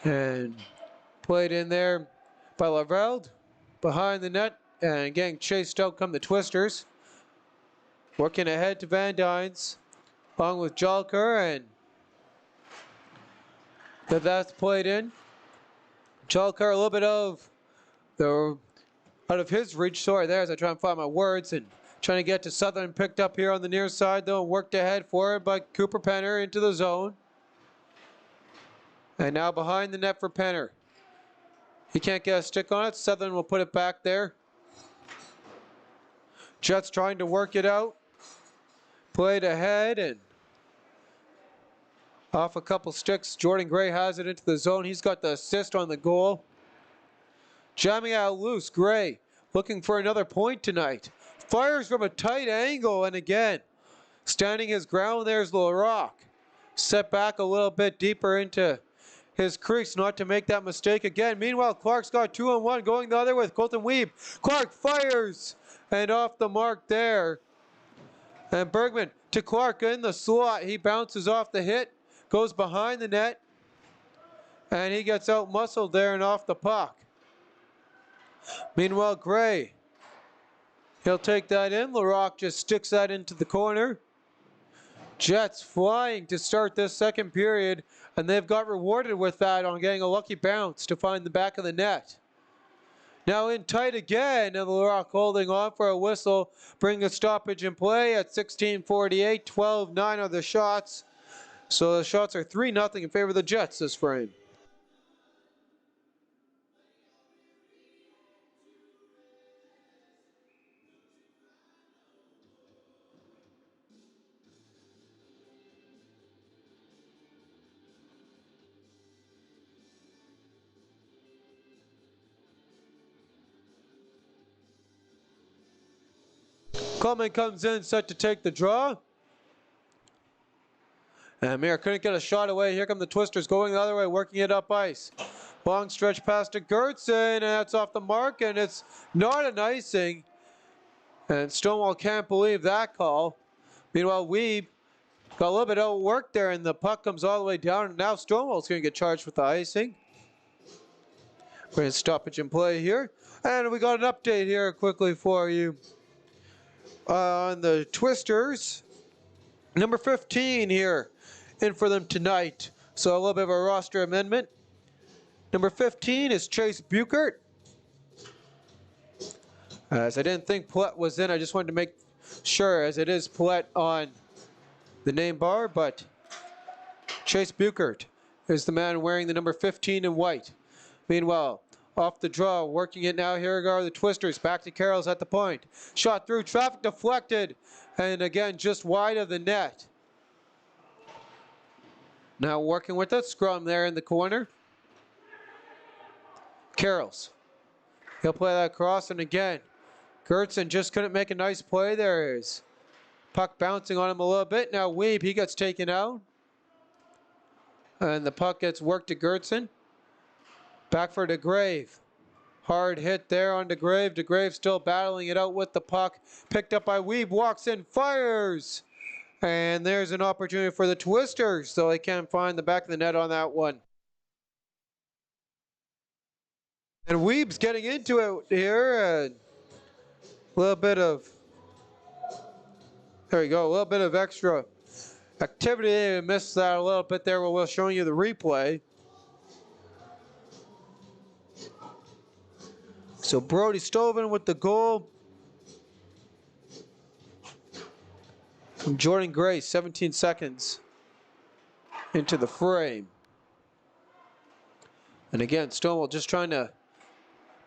And played in there by Lavelde. Behind the net. And getting chased out come the Twisters. Working ahead to Van Dynes. Along with Jalker, and that's played in. Jalker a little bit out of his reach. Sorry there as I try and find my words. And trying to get to Southern. Picked up here on the near side though. Worked ahead for it by Cooper Penner into the zone. And now behind the net for Penner. He can't get a stick on it. Southern will put it back there. Jets trying to work it out. Played ahead and off a couple sticks. Jordan Gray has it into the zone. He's got the assist on the goal. Jamming out loose. Gray looking for another point tonight. Fires from a tight angle, and again, standing his ground, there's Laroque. Set back a little bit deeper into his crease, not to make that mistake again. Meanwhile, Clark's got 2-on-1 going the other with Colton Weeb. Clark fires, and off the mark there. And Bergman to Clark in the slot. He bounces off the hit, goes behind the net, and he gets out muscled there and off the puck. Meanwhile, Gray, he'll take that in. Laroque just sticks that into the corner. Jets flying to start this second period, and they've got rewarded with that on getting a lucky bounce to find the back of the net. Now in tight again, and Laroque holding on for a whistle, bring a stoppage in play at 16:48, 12-9 are the shots. So the shots are 3-0 in favor of the Jets this frame. Coleman comes in, set to take the draw. And Mir couldn't get a shot away. Here come the Twisters going the other way, working it up ice. Long stretch pass to Gertson, and that's off the mark, and it's not an icing. And Stonewall can't believe that call. Meanwhile, Weeb got a little bit of work there, and the puck comes all the way down, and now Stonewall's going to get charged with the icing. We're going to stoppage in play here. And we got an update here quickly for you on the Twisters. Number 15 here in for them tonight. So a little bit of a roster amendment. Number 15 is Chase Buchert. As I didn't think Paulette was in, I just wanted to make sure, as it is Paulette on the name bar, but Chase Buchert is the man wearing the number 15 in white. Meanwhile, off the draw, working it now, here are the Twisters. Back to Carroll's at the point. Shot through, traffic deflected, and again, just wide of the net. Now working with it, scrum there in the corner. Carroll's. He'll play that cross, and again, Gertson just couldn't make a nice play there. His puck bouncing on him a little bit. Now Weeb, he gets taken out. And the puck gets worked to Gertson. Back for DeGrave. Hard hit there on DeGrave. DeGrave still battling it out with the puck. Picked up by Weeb, walks in, fires! And there's an opportunity for the Twisters, so they can't find the back of the net on that one. And Weeb's getting into it here. A little bit of, there we go, a little bit of extra activity. Missed that a little bit there, but we'll show you the replay. So Brody Stoven with the goal from Jordan Gray, 17 seconds into the frame. And again, Stonewall just trying to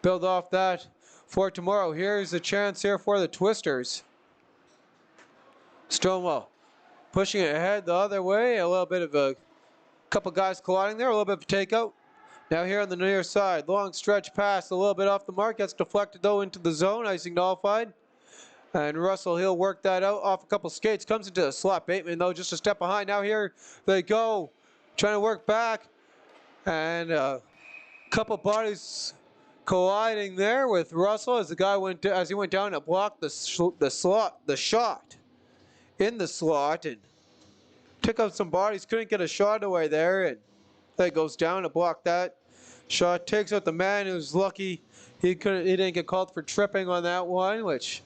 build off that for tomorrow. Here's a chance here for the Twisters. Stonewall pushing it ahead the other way. A little bit of a couple guys colliding there. A little bit of a takeout. Now here on the near side. Long stretch pass. A little bit off the mark. Gets deflected though into the zone. Icing nullified. And Russell Hill worked that out off a couple skates. Comes into the slot. Bateman though just a step behind. Now here they go. Trying to work back. And a couple bodies colliding there with Russell as the guy went as he went down to block the shot in the slot and took out some bodies. Couldn't get a shot away there, and that goes down to block that shot. Takes out the man who's lucky he didn't get called for tripping on that one, which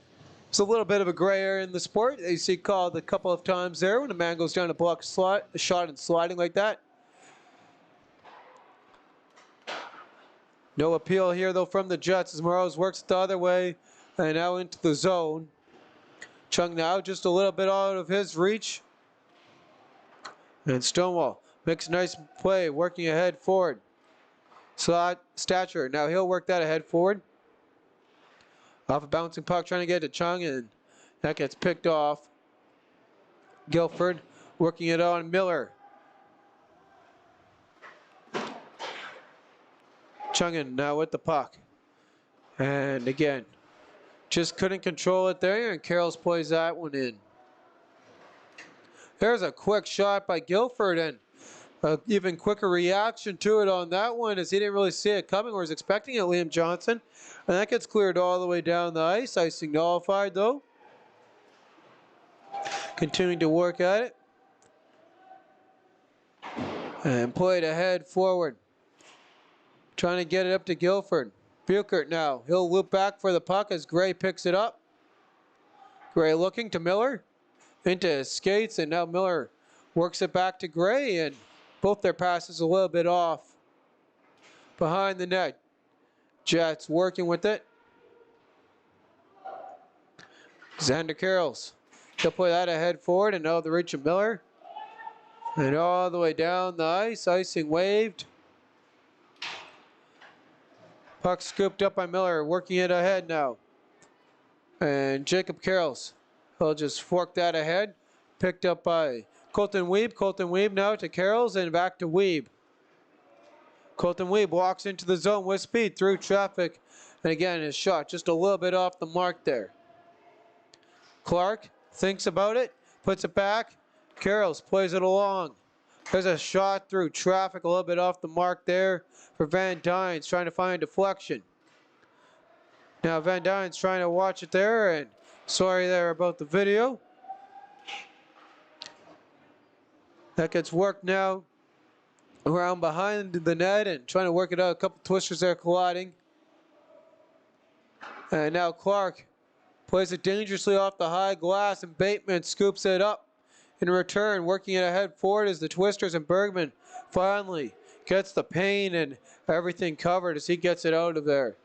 is a little bit of a gray area in the sport. You see called a couple of times there when a man goes down to block a shot and sliding like that. No appeal here, though, from the Jets as Morales works the other way and now into the zone. Chung now just a little bit out of his reach. And Stonewall makes a nice play, working ahead forward. Slot stature. Now he'll work that ahead forward. Off a bouncing puck, trying to get to Chung, and that gets picked off. Guilford working it on Miller. Chungin now with the puck. And again, just couldn't control it there, and Carroll's plays that one in. There's a quick shot by Guilford, and an even quicker reaction to it on that one as he didn't really see it coming or was expecting it, Liam Johnson. And that gets cleared all the way down the ice. Icing nullified though. Continuing to work at it. And played ahead forward. Trying to get it up to Guilford. Buchert now. He'll loop back for the puck as Gray picks it up. Gray looking to Miller. Into his skates, and now Miller works it back to Gray, and both their passes a little bit off. Behind the net. Jets working with it. Xander Carrolls. He'll play that ahead forward, and now the reach of Miller. And all the way down the ice. Icing waved. Puck scooped up by Miller, working it ahead now. And Jacob Carrolls. He'll just fork that ahead. Picked up by Colton Weeb. Colton Weeb now to Carrolls and back to Weeb. Colton Weeb walks into the zone with speed through traffic. And again, his shot just a little bit off the mark there. Clark thinks about it, puts it back. Carrolls plays it along. There's a shot through traffic, a little bit off the mark there for Van Dynes, trying to find deflection. Now Van Dynes trying to watch it there, and sorry there about the video. That gets worked now around behind the net and trying to work it out. A couple twisters there colliding. And now Clark plays it dangerously off the high glass, and Bateman scoops it up in return, working it ahead forward as the Twisters and Bergman finally gets the pain and everything covered as he gets it out of there.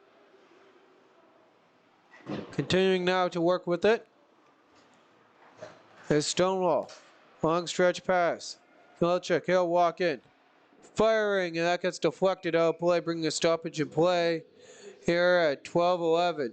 Continuing now to work with it is Stonewall. Long stretch pass. Milchik, he'll walk in. Firing, and that gets deflected out play, bringing a stoppage in play here at 12-11.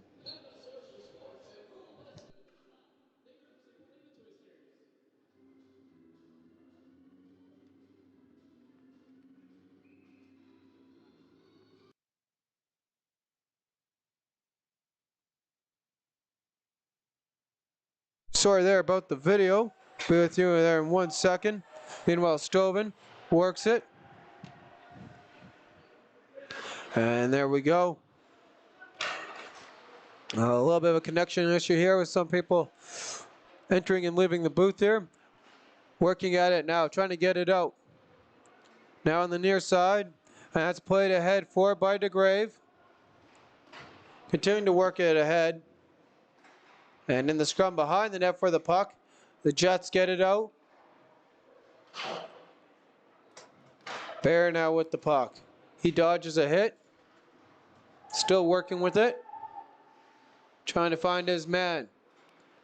Sorry there about the video. Be with you there in 1 second. Meanwhile, Stoven works it. And there we go. A little bit of a connection issue here with some people entering and leaving the booth here. Working at it now, trying to get it out. Now on the near side. And that's played ahead forward by DeGrave. Continuing to work it ahead. And in the scrum behind the net for the puck, the Jets get it out. Bear now with the puck. He dodges a hit. Still working with it. Trying to find his man.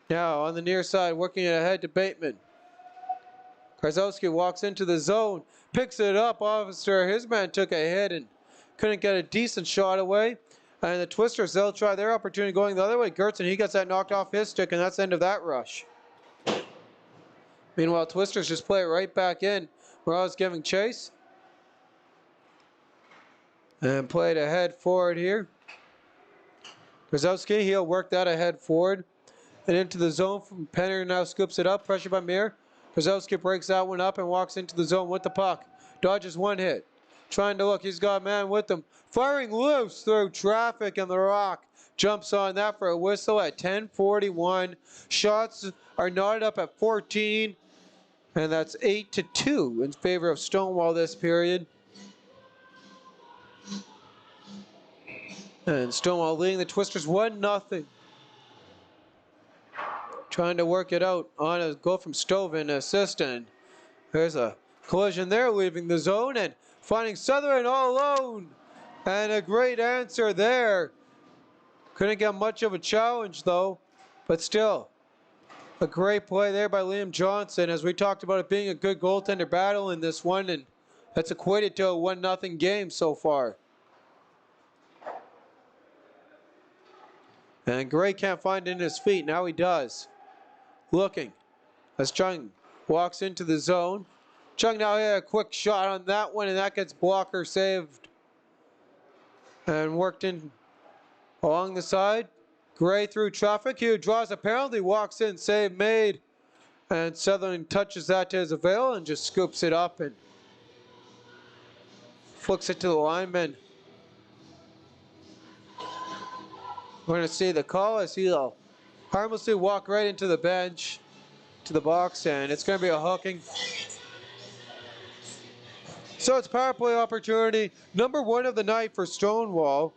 Now on the near side, working it ahead to Bateman. Krasowski walks into the zone, picks it up. Officer, his man took a hit and couldn't get a decent shot away. And the Twisters, they'll try their opportunity going the other way. Gertzen, he gets that knocked off his stick, and that's the end of that rush. Meanwhile, Twisters just play it right back in. Morales giving chase. And play it ahead forward here. Krasowski, he'll work that ahead forward. And into the zone from Penner, now scoops it up. Pressure by Mir. Krasowski breaks that one up and walks into the zone with the puck. Dodges one hit. Trying to look, he's got a man with him. Firing loose through traffic, and the Rock jumps on that for a whistle at 10:41. Shots are knotted up at 14, and that's 8-2 in favor of Stonewall this period. And Stonewall leading the Twisters 1-0. Trying to work it out on a goal from Stovin, assist, and there's a collision there, leaving the zone and finding Sutherland all alone. And a great answer there. Couldn't get much of a challenge though, but still a great play there by Liam Johnson, as we talked about it being a good goaltender battle in this one, and that's equated to a 1-0 game so far. And Gray can't find it in his feet. Now he does. Looking as Chung walks into the zone. Chung now hit a quick shot on that one, and that gets blocker saved. And worked in along the side. Gray through traffic. He draws a penalty, walks in, save made. And Sutherland touches that to his avail and just scoops it up and flicks it to the lineman. We're going to see the call as he'll harmlessly walk right into the bench, to the box, and it's going to be a hooking. So it's power play opportunity, number 1 of the night for Stonewall.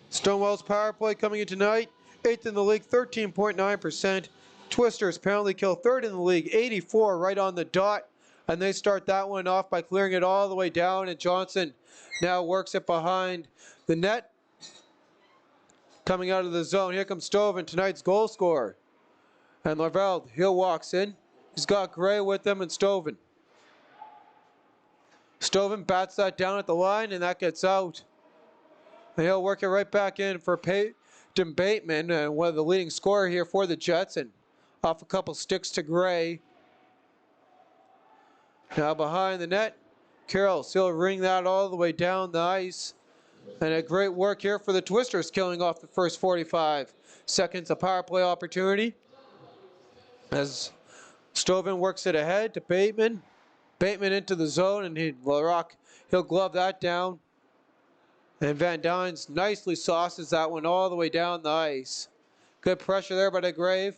Stonewall's power play coming in tonight, 8th in the league, 13.9%. Twisters penalty kill, 3rd in the league, 84 right on the dot. And they start that one off by clearing it all the way down, and Johnson now works it behind the net. Coming out of the zone, here comes Stovin, tonight's goal scorer. And Larveld, he'll walks in. He's got Gray with him and Stovin. Stovin bats that down at the line, and that gets out. And he'll work it right back in for Peyton Bateman, one of the leading scorer here for the Jets, and off a couple sticks to Gray. Now behind the net, Carroll still ring that all the way down the ice. And a great work here for the Twisters, killing off the first 45 seconds of power play opportunity. As Stovin works it ahead to Bateman. Bateman into the zone, and he'll glove that down. And Van Dynes nicely sauces that one all the way down the ice. Good pressure there by DeGrave.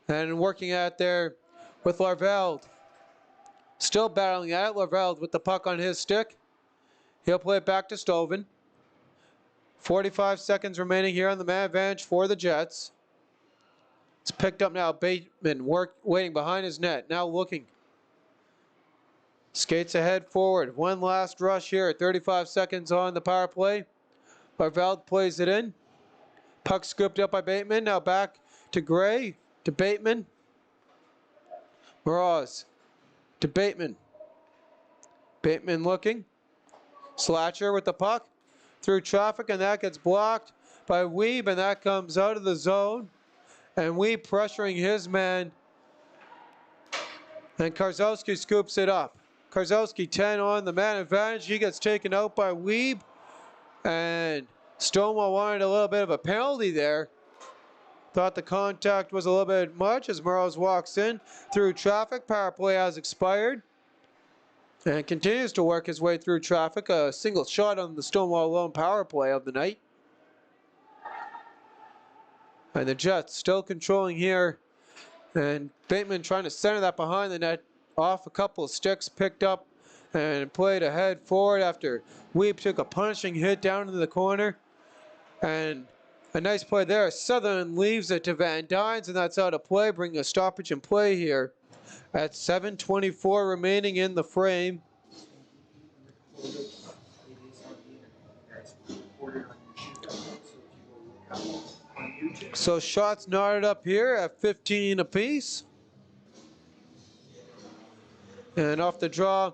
And working at there with Larveld. Still battling at it. Larveld with the puck on his stick. He'll play it back to Stovin. 45 seconds remaining here on the man advantage for the Jets. It's picked up now. Bateman waiting behind his net. Now looking. Skates ahead forward. One last rush here. 35 seconds on the power play. Larveld plays it in. Puck scooped up by Bateman. Now back to Gray. To Bateman. Moroz. To Bateman. Bateman looking. Slatcher with the puck. Through traffic, and that gets blocked by Weeb, and that comes out of the zone. And Weeb pressuring his man. And Karzowski scoops it up. Karzowski 10 on the man advantage. He gets taken out by Weeb. And Stonewall wanted a little bit of a penalty there. Thought the contact was a little bit much as Moroz walks in through traffic. Power play has expired. And continues to work his way through traffic. A single shot on the Stonewall lone power play of the night. And the Jets still controlling here. And Bateman trying to center that behind the net. Off a couple of sticks, picked up and played ahead forward after Weeb took a punishing hit down into the corner. And A nice play there. Southern leaves it to Van Dynes, and that's out of play, bringing a stoppage in play here. At 7:24 remaining in the frame. So shots knotted up here at 15 apiece. And off the draw,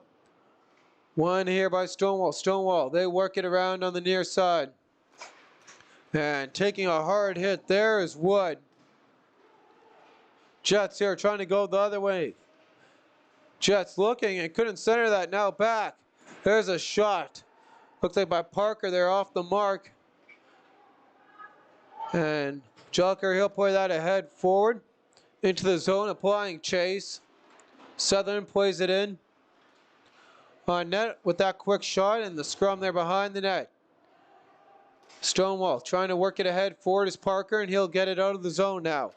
one here by Stonewall. Stonewall, they work it around on the near side. And taking a hard hit there is Wood. Jets here trying to go the other way. Jets looking and couldn't center that, now back. There's a shot. Looks like by Parker, they're off the mark. And Jelliker, he'll play that ahead forward into the zone, applying chase. Southern plays it in on net with that quick shot and the scrum there behind the net. Stonewall trying to work it ahead forward is Parker, and he'll get it out of the zone now.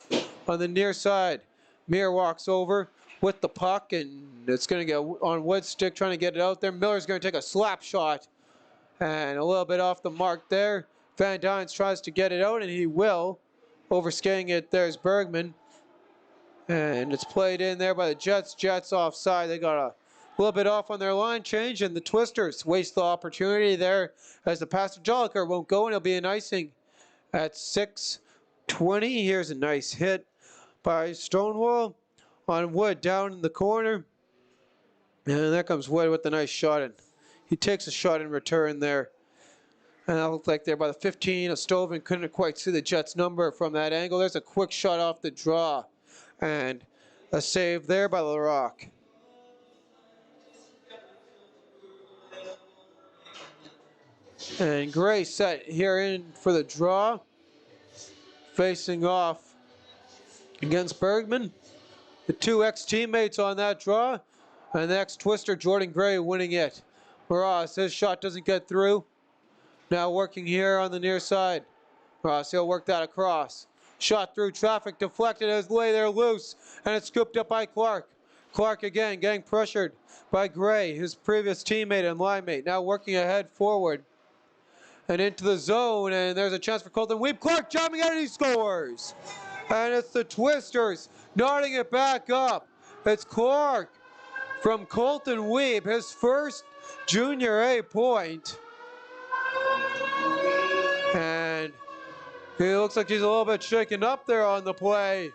On the near side, Mir walks over with the puck, and it's going to get on Wood's stick trying to get it out there. Miller's going to take a slap shot and a little bit off the mark there. Van Dynes tries to get it out, and he will. Overskating it, there's Bergman. And it's played in there by the Jets. Jets offside. They got a little bit off on their line change, and the Twisters waste the opportunity there as the pass to Jelliker won't go, and it'll be an icing at 6:20. Here's a nice hit by Stonewall on Wood down in the corner. And there comes Wood with the nice shot, and he takes a shot in return there. And that looked like there by the 15. Stoven couldn't quite see the Jets number from that angle. There's a quick shot off the draw. And a save there by LaRock. And Gray set here in for the draw. Facing off against Bergman. The two ex-teammates on that draw. And the ex-Twister, Jordan Gray, winning it. Ross, his shot doesn't get through. Now working here on the near side. Ross, he'll work that across. Shot through traffic, deflected as lay there loose, and it's scooped up by Clark. Clark again getting pressured by Gray, his previous teammate and line mate. Now working ahead forward and into the zone, and there's a chance for Colton Weeb. Clark jumping out and he scores! And it's the Twisters knotting it back up. It's Clark from Colton Weeb, his first Junior A point. And he looks like he's a little bit shaken up there on the play.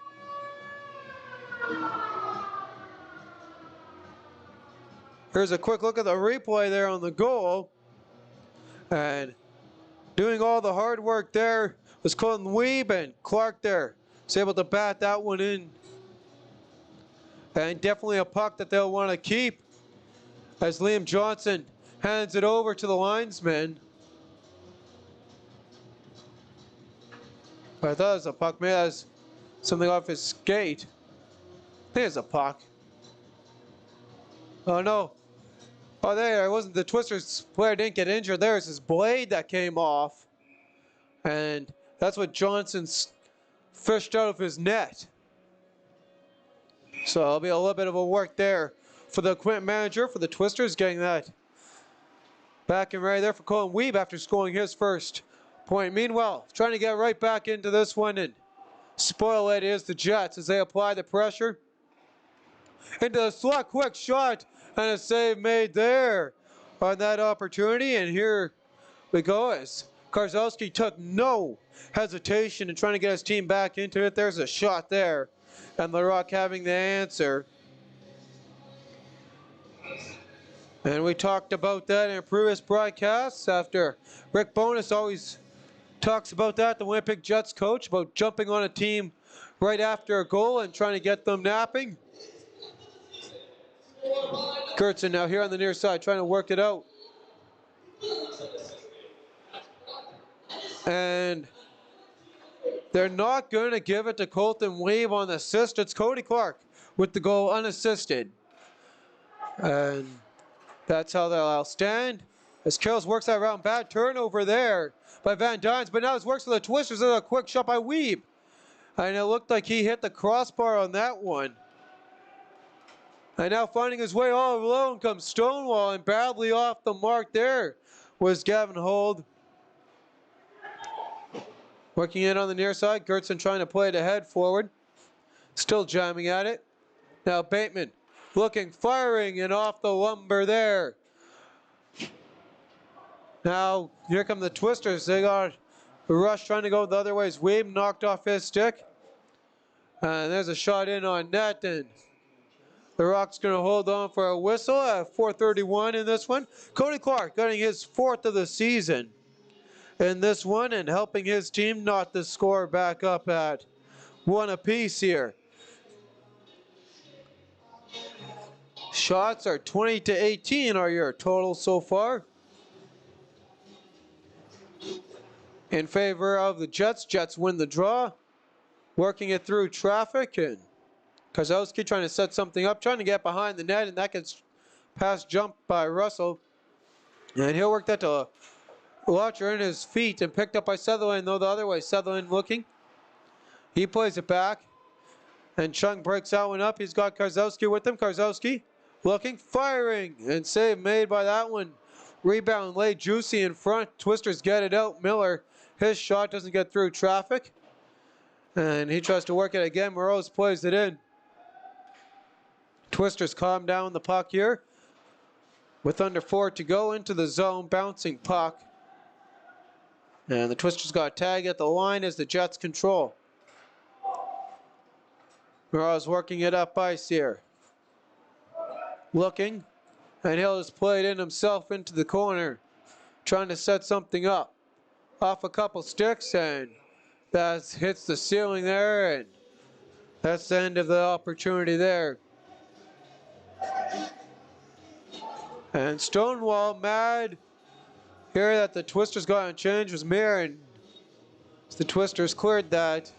Here's a quick look at the replay there on the goal. And doing all the hard work there was Colton Weeb, and Clark there was able to bat that one in. And definitely a puck that they'll want to keep as Liam Johnson hands it over to the linesman. I thought it was a puck. Maybe that was something off his skate. I think it's a puck. Oh no. Oh, there it wasn't. The Twisters player didn't get injured. There's his blade that came off. And that's what Johnson's fished out of his net. So it'll be a little bit of a work there for the equipment manager for the Twisters, getting that back and ready there for Colin Weeb after scoring his first point. Meanwhile, trying to get right back into this one, and spoil it is the Jets as they apply the pressure. Into the slot, quick shot, and a save made there on that opportunity. And here we go as Karzowski took no hesitation in trying to get his team back into it. There's a shot there, and LaRock having the answer. And we talked about that in previous broadcasts after Rick Bowness always talks about that, the Winnipeg Jets coach, about jumping on a team right after a goal and trying to get them napping. Kurtzen now here on the near side trying to work it out. And they're not going to give it to Colton Weeb on the assist. It's Cody Clark with the goal unassisted. And that's how they'll stand. As Kills works that around, bad turnover there by Van Dynes, but now it works for the Twisters. There's a quick shot by Weeb. And it looked like he hit the crossbar on that one. And now finding his way all alone comes Stonewall, and badly off the mark there was Gavin Hold. Working in on the near side. Gertson trying to play it ahead forward. Still jamming at it. Now Bateman looking, firing, and off the lumber there. Now here come the Twisters. They got a rush trying to go the other way. Weeb knocked off his stick. And there's a shot in on net, and the Rock's going to hold on for a whistle at 4:31 in this one. Cody Clark getting his 4th of the season in this one and helping his team knot the score back up at 1 apiece here. Shots are 20-18 are your total so far. In favor of the Jets. Jets win the draw. Working it through traffic, and Kozowski trying to set something up, trying to get behind the net, and that gets pass jumped by Russell. And he'll work that to Watcher in his feet and picked up by Sutherland, though the other way. Sutherland looking. He plays it back. And Chung breaks that one up. He's got Karzowski with him. Karzowski looking, firing, and save made by that one. Rebound laid juicy in front. Twisters get it out. Miller, his shot doesn't get through traffic. And he tries to work it again. Morose plays it in. Twisters calm down the puck here. With under 4 to go into the zone. Bouncing puck. And the Twisters got a tag at the line as the Jets control. Morose working it up ice here. Looking. And he'll just play it in himself into the corner. Trying to set something up. Off a couple sticks, and that hits the ceiling there, and that's the end of the opportunity there. And Stonewall mad here that the Twisters got on change was Mir, and the Twisters cleared that.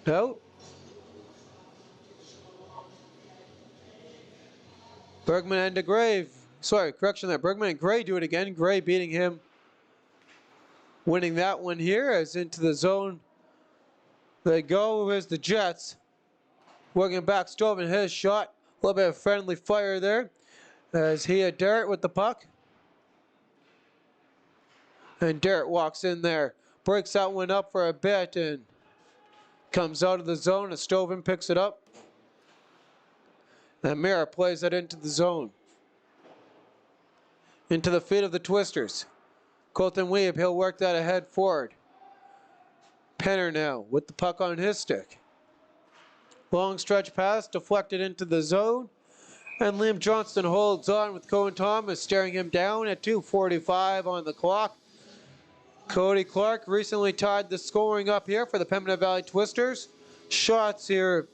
No. Bergman and DeGrave. Sorry, correction there. Bergman and Gray do it again. Gray beating him. Winning that one here as into the zone they go. Here's the Jets. Working back, Stoven his shot. A little bit of friendly fire there as he had Derritt with the puck. And Derritt walks in there. Breaks that one up for a bit and comes out of the zone as Stoven picks it up. And Mira plays that into the zone. Into the feet of the Twisters. Colton Weeb, he'll work that ahead forward. Penner now with the puck on his stick. Long stretch pass, deflected into the zone. And Liam Johnston holds on with Cohen Thomas staring him down at 2:45 on the clock. Cody Clark recently tied the scoring up here for the Pembina Valley Twisters. Shots here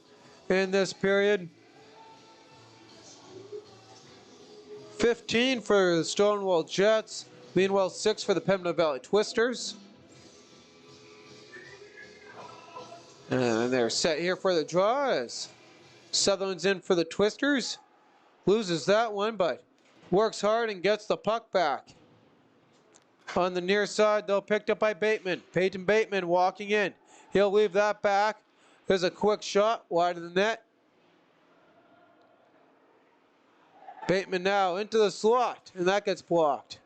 in this period. 15 for the Stonewall Jets. Meanwhile, 6 for the Pembina Valley Twisters. And they're set here for the draw as Sutherland's in for the Twisters. Loses that one, but works hard and gets the puck back. On the near side, though, picked up by Bateman. Peyton Bateman walking in. He'll leave that back. There's a quick shot wide of the net. Bateman now into the slot, and that gets blocked.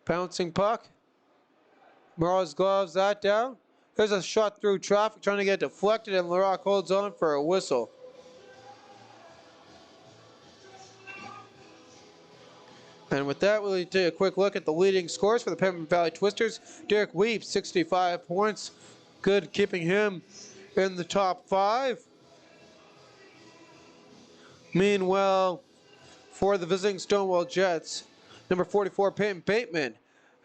Bouncing puck. Morales gloves that down. There's a shot through traffic trying to get deflected, and LaRock holds on for a whistle. And with that, we'll take a quick look at the leading scores for the Pembina Valley Twisters. Derek Weep, 65 points. Good keeping him in the top 5. Meanwhile, for the visiting Stonewall Jets, number 44, Peyton Bateman,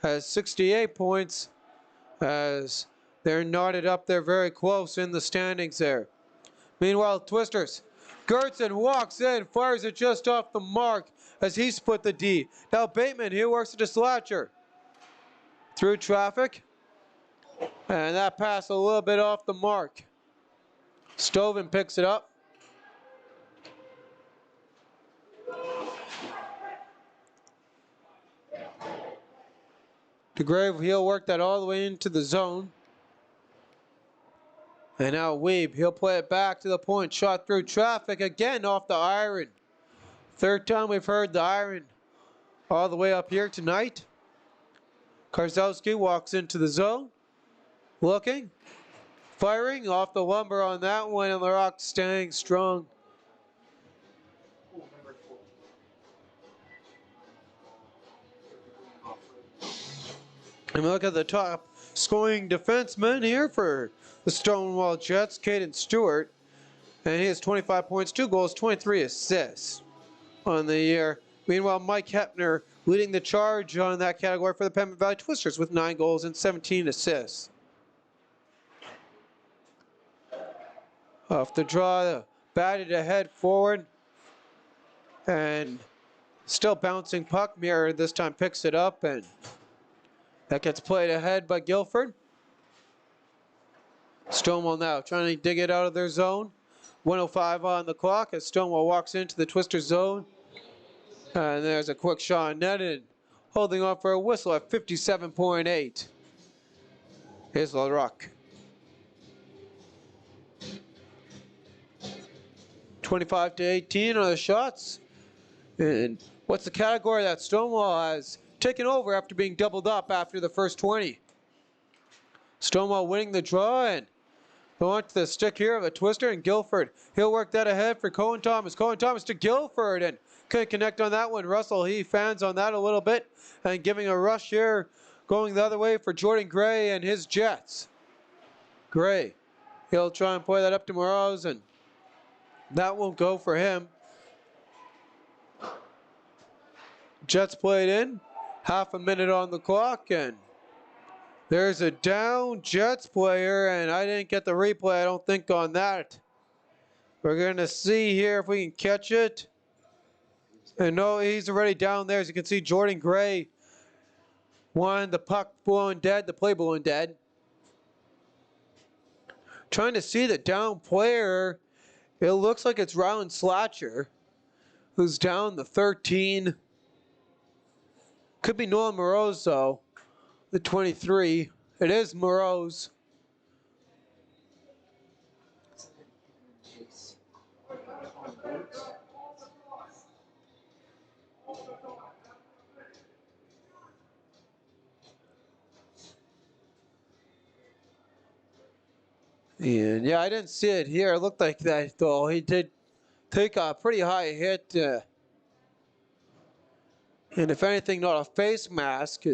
has 68 points as they're knotted up there very close in the standings there. Meanwhile, Twisters, Gertson walks in, fires it just off the mark as he split the D. Now Bateman, he works it to Slatcher. Through traffic, and that pass a little bit off the mark. Stoven picks it up. DeGrave, he'll work that all the way into the zone. And now Weeb, he'll play it back to the point. Shot through traffic again off the iron. Third time we've heard the iron all the way up here tonight. Karzowski walks into the zone, looking, firing off the lumber on that one, and Larocque staying strong. And look at the top scoring defenseman here for the Stonewall Jets, Caden Stewart. And he has 25 points, 2 goals, 23 assists on the year. Meanwhile, Mike Hepner leading the charge on that category for the Pembina Valley Twisters with 9 goals and 17 assists. Off the draw, batted ahead forward. And still bouncing puck. Mirror this time picks it up, and that gets played ahead by Guilford. Stonewall now trying to dig it out of their zone. 1:05 on the clock as Stonewall walks into the Twister zone. And there's a quick shot on net, and holding on for a whistle at 57.8. Here's Larocque. 25-18 on the shots. And what's the category that Stonewall has taken over after being doubled up after the first 20? Stonewall winning the draw, and going to the stick here of a Twister, and Guilford. He'll work that ahead for Cohen Thomas. Cohen Thomas to Guilford, and couldn't connect on that one. Russell, he fans on that a little bit, and giving a rush here, going the other way for Jordan Gray and his Jets. Gray, he'll try and play that up to Morose, and that won't go for him. Jets played in, half a minute on the clock, and there's a down Jets player, and I didn't get the replay, I don't think, on that. We're going to see here if we can catch it. And no, he's already down there. As you can see, Jordan Gray won the puck blowing dead, the play blowing dead. Trying to see the down player. It looks like it's Rylan Slatcher, who's down the 13. Could be Nolan Morose, though. The 23. It is Morose. And yeah, I didn't see it here. It looked like that, though. He did take a pretty high hit. And if anything, not a face mask,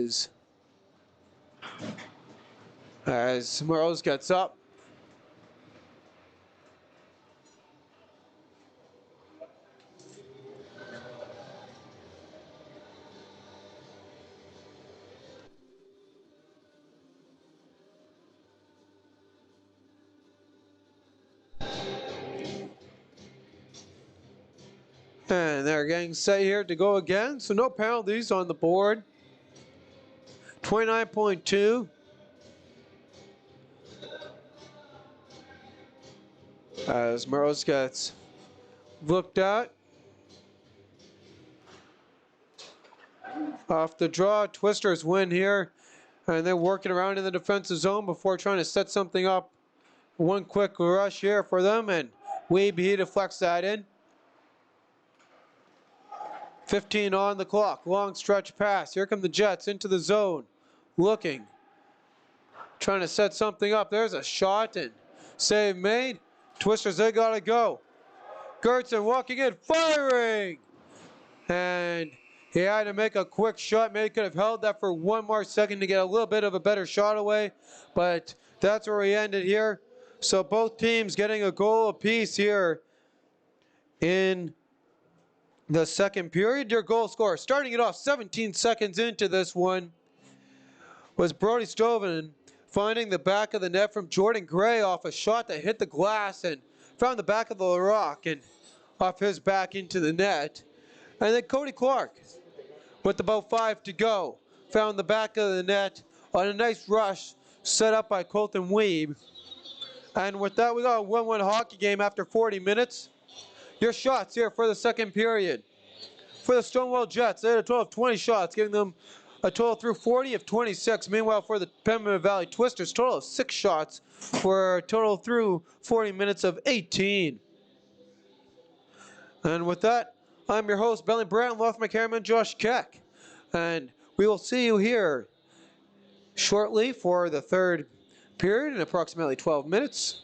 as Morose gets up. And they're getting set here to go again, so no penalties on the board. 29.2. As Morose gets looked at. Off the draw, Twisters win here. And they're working around in the defensive zone before trying to set something up. One quick rush here for them, and Weeb, he deflects that in. 15 on the clock. Long stretch pass. Here come the Jets into the zone. Looking. Trying to set something up. There's a shot, and save made. Twisters, they gotta go. Gertson walking in, firing! And he had to make a quick shot. Maybe could have held that for one more second to get a little bit of a better shot away. But that's where he ended here. So both teams getting a goal apiece here in the second period. Your goal scorer, starting it off 17 seconds into this one, was Brody Stoven, finding the back of the net from Jordan Gray off a shot that hit the glass and found the back of the Larocque and off his back into the net. And then Cody Clark, with about 5 to go, found the back of the net on a nice rush set up by Colton Weeb. And with that, we got a 1-1 hockey game after 40 minutes. Your shots here for the second period. For the Stonewall Jets, they had a total of 20 shots, giving them a total through 40 of 26. Meanwhile, for the Pembina Valley Twisters, total of 6 shots for a total through 40 minutes of 18. And with that, I'm your host, Bentley Brandt, along with my cameraman, Josh Keck. And we will see you here shortly for the third period in approximately 12 minutes.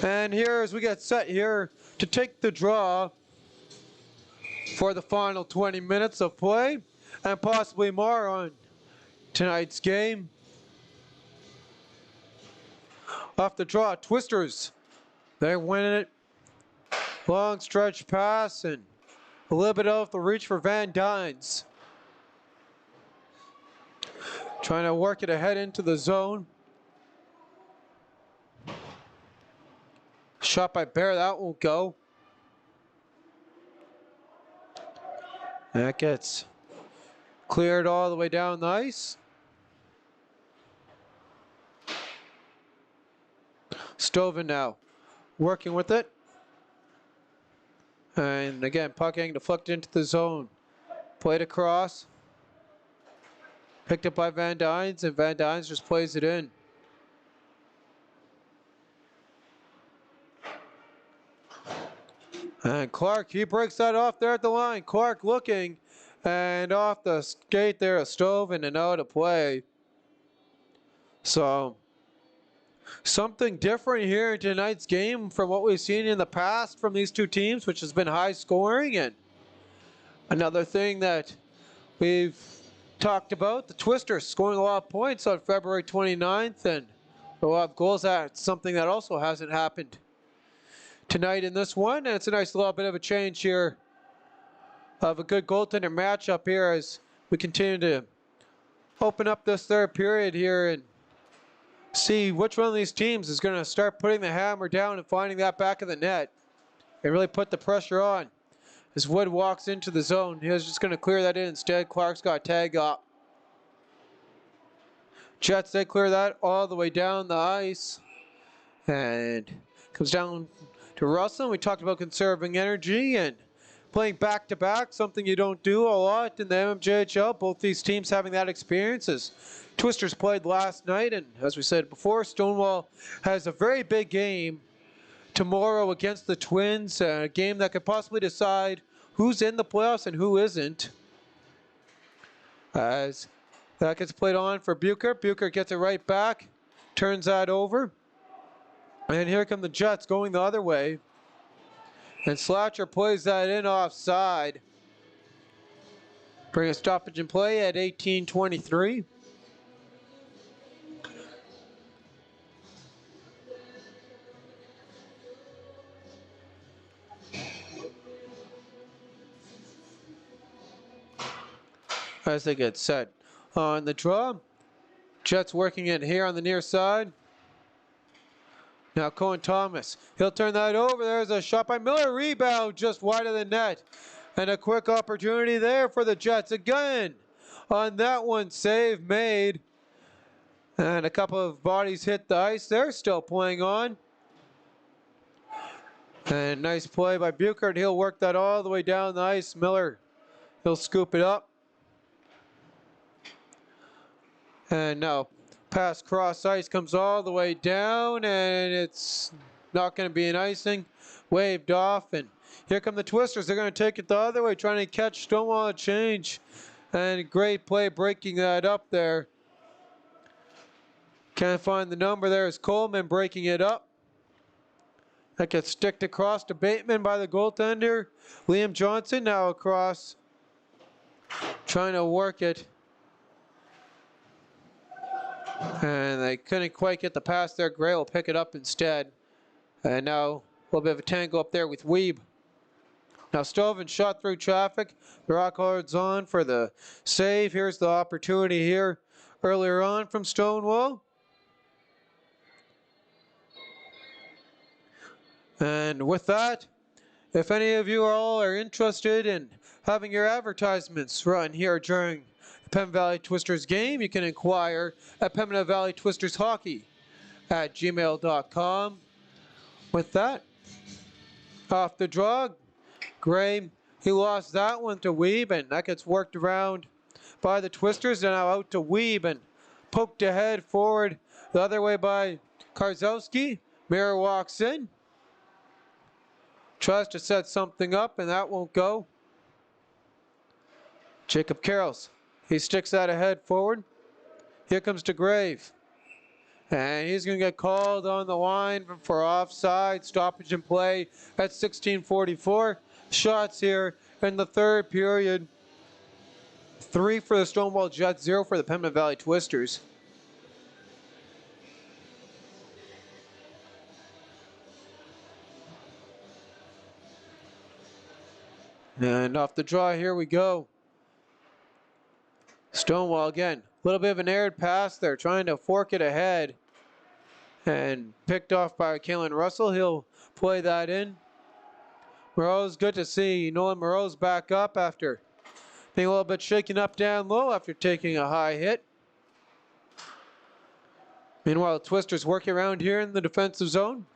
And here, as we get set here to take the draw for the final 20 minutes of play and possibly more on tonight's game. Off the draw, Twisters. They're winning it. Long stretch pass and a little bit off the reach for Van Dynes. Trying to work it ahead into the zone. Shot by Bear, that won't go. That gets cleared all the way down the ice. Stoven now working with it. And again, puck getting deflected into the zone. Played across. Picked up by Van Dynes, and Van Dynes just plays it in. And Clark, he breaks that off there at the line. Clark looking, and off the skate there, a Stoven and out of play. So, something different here in tonight's game from what we've seen in the past from these two teams, which has been high scoring. And another thing that we've talked about, the Twisters scoring a lot of points on February 29th and a lot of goals. That's something that also hasn't happened tonight in this one. And it's a nice little bit of a change here of a good goaltender matchup here as we continue to open up this third period here and see which one of these teams is going to start putting the hammer down and finding that back of the net and really put the pressure on. As Wood walks into the zone, he was just going to clear that in instead. Clark's got a tag up. Jets, they clear that all the way down the ice. And comes down to Russell. We talked about conserving energy and playing back-to-back, something you don't do a lot in the MMJHL. Both these teams having that experience as Twisters played last night. And as we said before, Stonewall has a very big game tomorrow against the Twins, a game that could possibly decide who's in the playoffs and who isn't. As that gets played on for Bucher. Bucher gets it right back, turns that over. And here come the Jets going the other way. And Slatcher plays that in offside. Bring a stoppage in play at 18:23. As they get set on the draw. Jets working it here on the near side. Now Cohen Thomas, he'll turn that over. There's a shot by Miller, rebound just wide of the net. And a quick opportunity there for the Jets again. On that one, save made. And a couple of bodies hit the ice. They're still playing on. And nice play by Bucher. He'll work that all the way down the ice. Miller, he'll scoop it up. And now pass cross ice comes all the way down, and it's not going to be an icing. Waved off, and here come the Twisters. They're going to take it the other way, trying to catch Stonewall a change. And great play breaking that up there. Can't find the number there. Is Coleman breaking it up. That gets sticked across to Bateman by the goaltender. Liam Johnson now across, trying to work it. And they couldn't quite get the pass there. Gray will pick it up instead. And now a little bit of a tangle up there with Weeb. Now Stoven shot through traffic. The Rockhards on for the save. Here's the opportunity here earlier on from Stonewall. And with that, if any of you all are interested in having your advertisements run here during Pembina Valley Twisters game, you can inquire at Pembina Valley Twisters Hockey at gmail.com. With that, off the draw, Gray, he lost that one to Weeb, and that gets worked around by the Twisters. And now out to Weeb and poked ahead forward the other way by Karzowski. Mira walks in, tries to set something up, and that won't go. Jacob Carrolls. He sticks that ahead forward. Here comes DeGrave. And he's going to get called on the line for offside. Stoppage in play at 16:44. Shots here in the third period. 3 for the Stonewall Jets, 0 for the Pembina Valley Twisters. And off the draw, here we go. Stonewall again. A little bit of an aired pass there, trying to fork it ahead. And picked off by Kalen Russell. He'll play that in. Moreau's good to see. Nolan Moreau's back up after being a little bit shaken up down low after taking a high hit. Meanwhile, Twisters working around here in the defensive zone.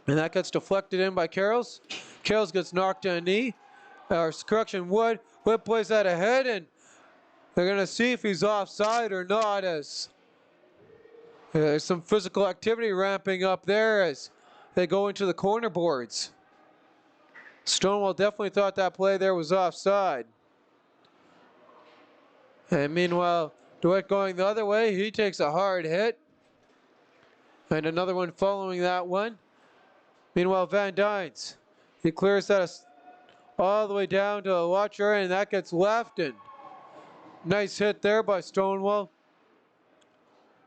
And that gets deflected in by Carrolls. Carrolls gets knocked on a knee. Correction, Wood. Wood plays that ahead, and they're going to see if he's offside or not, as there's some physical activity ramping up there as they go into the corner boards. Stonewall definitely thought that play there was offside. And meanwhile, DeWitt going the other way. He takes a hard hit. And another one following that one. Meanwhile, Van Dynes, he clears that all the way down to the watcher, and that gets left. And nice hit there by Stonewall.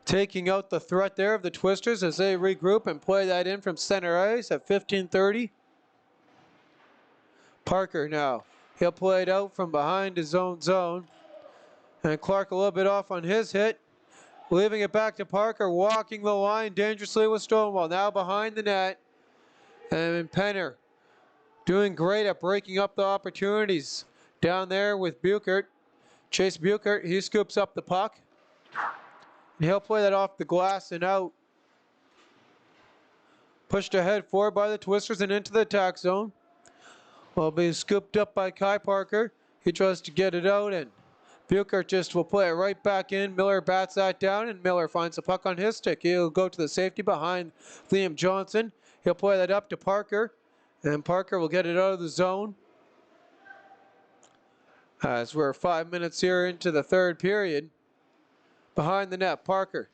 Taking out the threat there of the Twisters as they regroup and play that in from center ice at 15:30. Parker now. He'll play it out from behind his own zone. And Clark a little bit off on his hit. Leaving it back to Parker, walking the line dangerously with Stonewall. Now behind the net. And Penner doing great at breaking up the opportunities down there with Buchert. Chase Buchert, he scoops up the puck. And he'll play that off the glass and out. Pushed ahead forward by the Twisters and into the attack zone. Will be scooped up by Kai Parker. He tries to get it out, and Buchert just will play it right back in. Miller bats that down, and Miller finds the puck on his stick. He'll go to the safety behind Liam Johnson. He'll play that up to Parker, and Parker will get it out of the zone. As we're 5 minutes here into the third period. Behind the net, Parker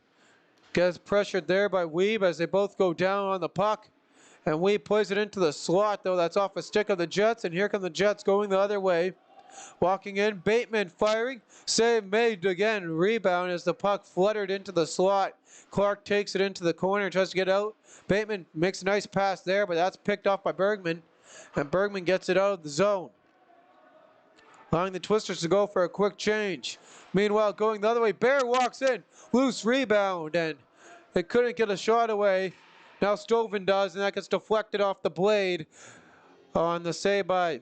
gets pressured there by Weeb as they both go down on the puck. And Weeb plays it into the slot, though. That's off a stick of the Jets, and here come the Jets going the other way. Walking in, Bateman firing. Save made again. Rebound as the puck fluttered into the slot. Clark takes it into the corner, tries to get out. Bateman makes a nice pass there, but that's picked off by Bergman. And Bergman gets it out of the zone, allowing the Twisters to go for a quick change. Meanwhile, going the other way, Bear walks in. Loose rebound, and they couldn't get a shot away. Now Stoven does, and that gets deflected off the blade on the save by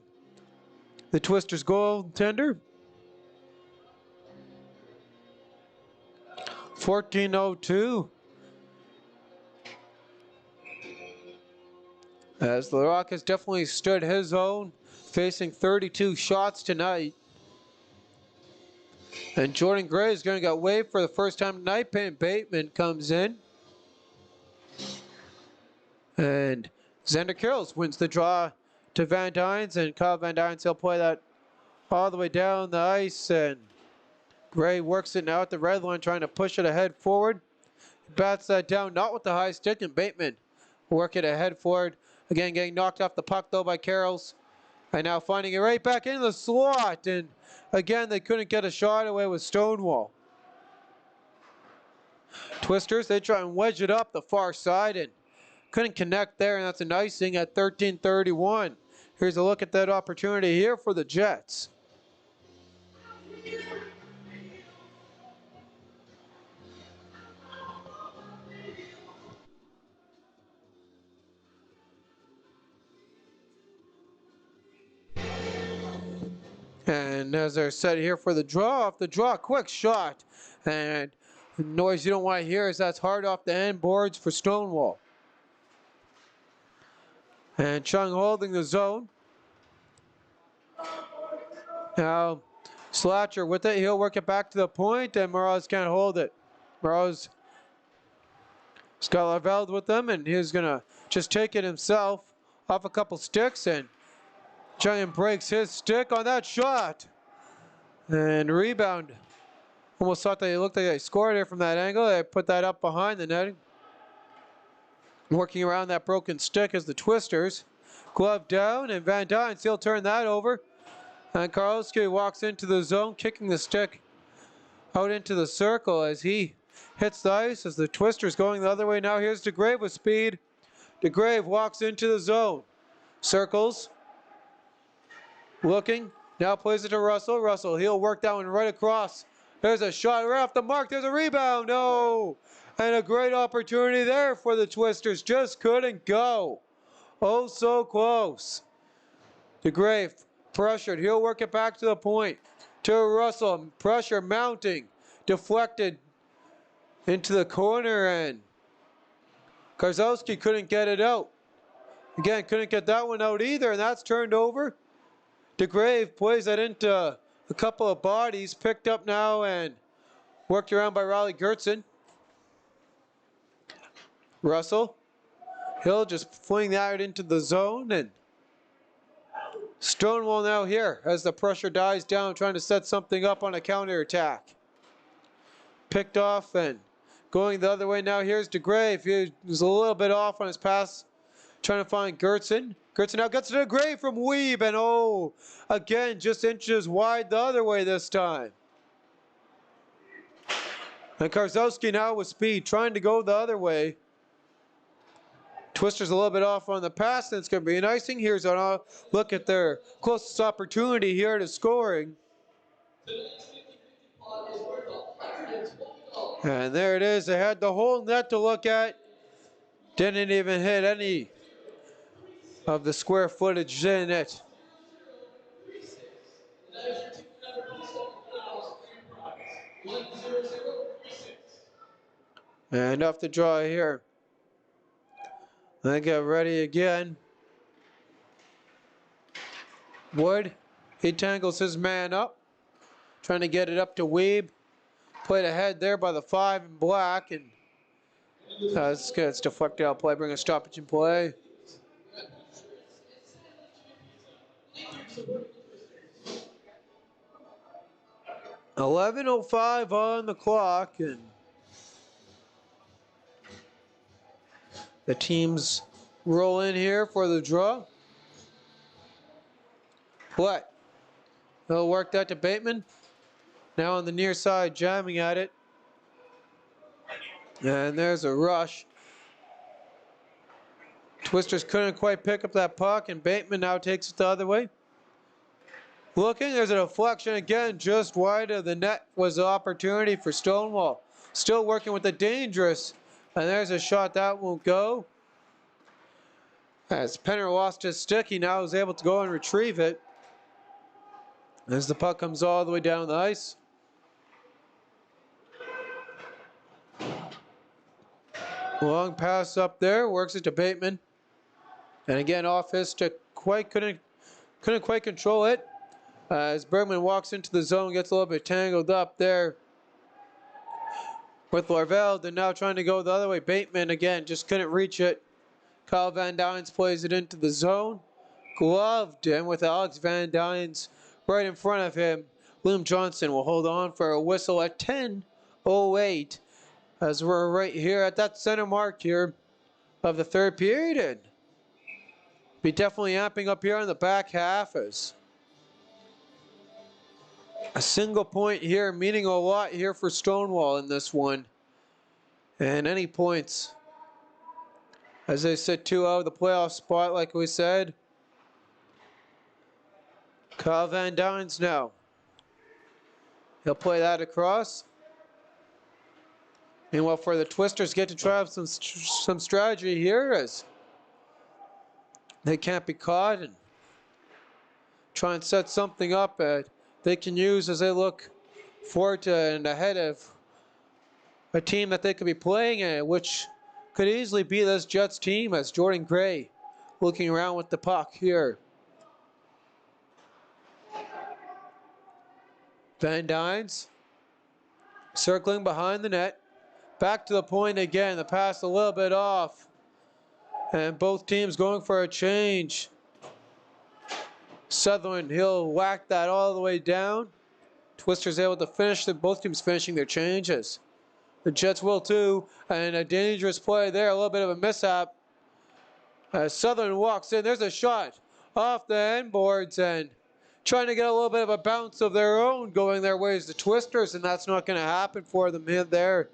the Twisters goaltender. 14:02. As the Rock has definitely stood his own, facing 32 shots tonight. And Jordan Gray is going to get waived for the first time tonight. Payne Bateman comes in. And Xander Carrolls wins the draw to Van Dynes, and Kyle Van Dynes, he'll play that all the way down the ice, and Gray works it now at the red line, trying to push it ahead forward. He bats that down, not with the high stick, and Bateman work it ahead forward. Again, getting knocked off the puck, though, by Carrolls. And now finding it right back into the slot, and again, they couldn't get a shot away with Stonewall. Twisters, they try and wedge it up the far side, and couldn't connect there, and that's an icing at 13:31. Here's a look at that opportunity here for the Jets. And as they're set here for the draw, off the draw, quick shot. And the noise you don't want to hear is that's hard off the end boards for Stonewall. And Chung holding the zone. Now, Slatcher with it. He'll work it back to the point, and Moreau's can't hold it. Moreau's got Lavelle with them, and he's going to just take it himself off a couple sticks, and Giant breaks his stick on that shot. And rebound. Almost thought they looked like they scored here from that angle. They put that up behind the netting. Working around that broken stick is the Twisters. Glove down, and Van Dyne he'll turn that over. And Karlowski walks into the zone, kicking the stick out into the circle as he hits the ice as the Twister's going the other way. Now here's DeGrave with speed. DeGrave walks into the zone. Circles. Looking. Now plays it to Russell. Russell, he'll work that one right across. There's a shot right off the mark. There's a rebound. No. And a great opportunity there for the Twisters. Just couldn't go. Oh, so close. DeGrave pressured. He'll work it back to the point. To Russell. Pressure mounting. Deflected into the corner, and Karzowski couldn't get it out. Again, couldn't get that one out either, and that's turned over. DeGrave plays that into a couple of bodies, picked up now and worked around by Riley Gertzen. Russell, he'll just fling that into the zone, and Stonewall now here as the pressure dies down, trying to set something up on a counterattack. Picked off and going the other way now. Here's DeGrave. He was a little bit off on his pass, trying to find Gertzen. Gertzen now gets to DeGrave from Weeb, and oh, again, just inches wide the other way this time. And Karzowski now with speed, trying to go the other way. Twister's a little bit off on the pass, and it's going to be an icing. Here's a look at their closest opportunity here to scoring. And there it is. They had the whole net to look at. Didn't even hit any of the square footage in it. And off the draw here. They get ready again. Wood, he tangles his man up, trying to get it up to Weeb. Played ahead there by the 5 in black, and it's good. It's deflected out play, bring a stoppage in play. .11:05 on the clock, and the teams roll in here for the draw. What? He'll work that to Bateman. Now on the near side, jamming at it. And there's a rush. Twisters couldn't quite pick up that puck, and Bateman now takes it the other way. Looking, there's a deflection again, just wide of the net was the opportunity for Stonewall. Still working with the dangerous, and there's a shot that won't go. As Penner lost his stick, he now is able to go and retrieve it. As the puck comes all the way down the ice. Long pass up there, works it to Bateman. And again, off his stick, couldn't quite control it. As Bergman walks into the zone, gets a little bit tangled up there with Larveld, and now trying to go the other way. Bateman again, just couldn't reach it. Kyle Van Dynes plays it into the zone. Gloved, and with Alex Van Dynes right in front of him, Liam Johnson will hold on for a whistle at 10:08 as we're right here at that center mark here of the third period. And be definitely amping up here in the back half as a single point here meaning a lot here for Stonewall in this one. And any points, as they sit 2 out of the playoff spot, like we said. Kyle Van Dynes now. He'll play that across. Meanwhile, for the Twisters, get to try out some strategy here as they can't be caught and try and set something up that they can use as they look forward to and ahead of a team that they could be playing in, which could easily be this Jets team, as Jordan Gray looking around with the puck here. Van Dynes circling behind the net. Back to the point again. The pass a little bit off. And both teams going for a change. Sutherland, he'll whack that all the way down. Twister's able to finish, both teams finishing their changes. The Jets will too, and a dangerous play there, a little bit of a mishap. As Southern walks in, there's a shot off the end boards and trying to get a little bit of a bounce of their own going their ways to Twisters, and that's not going to happen for them in there.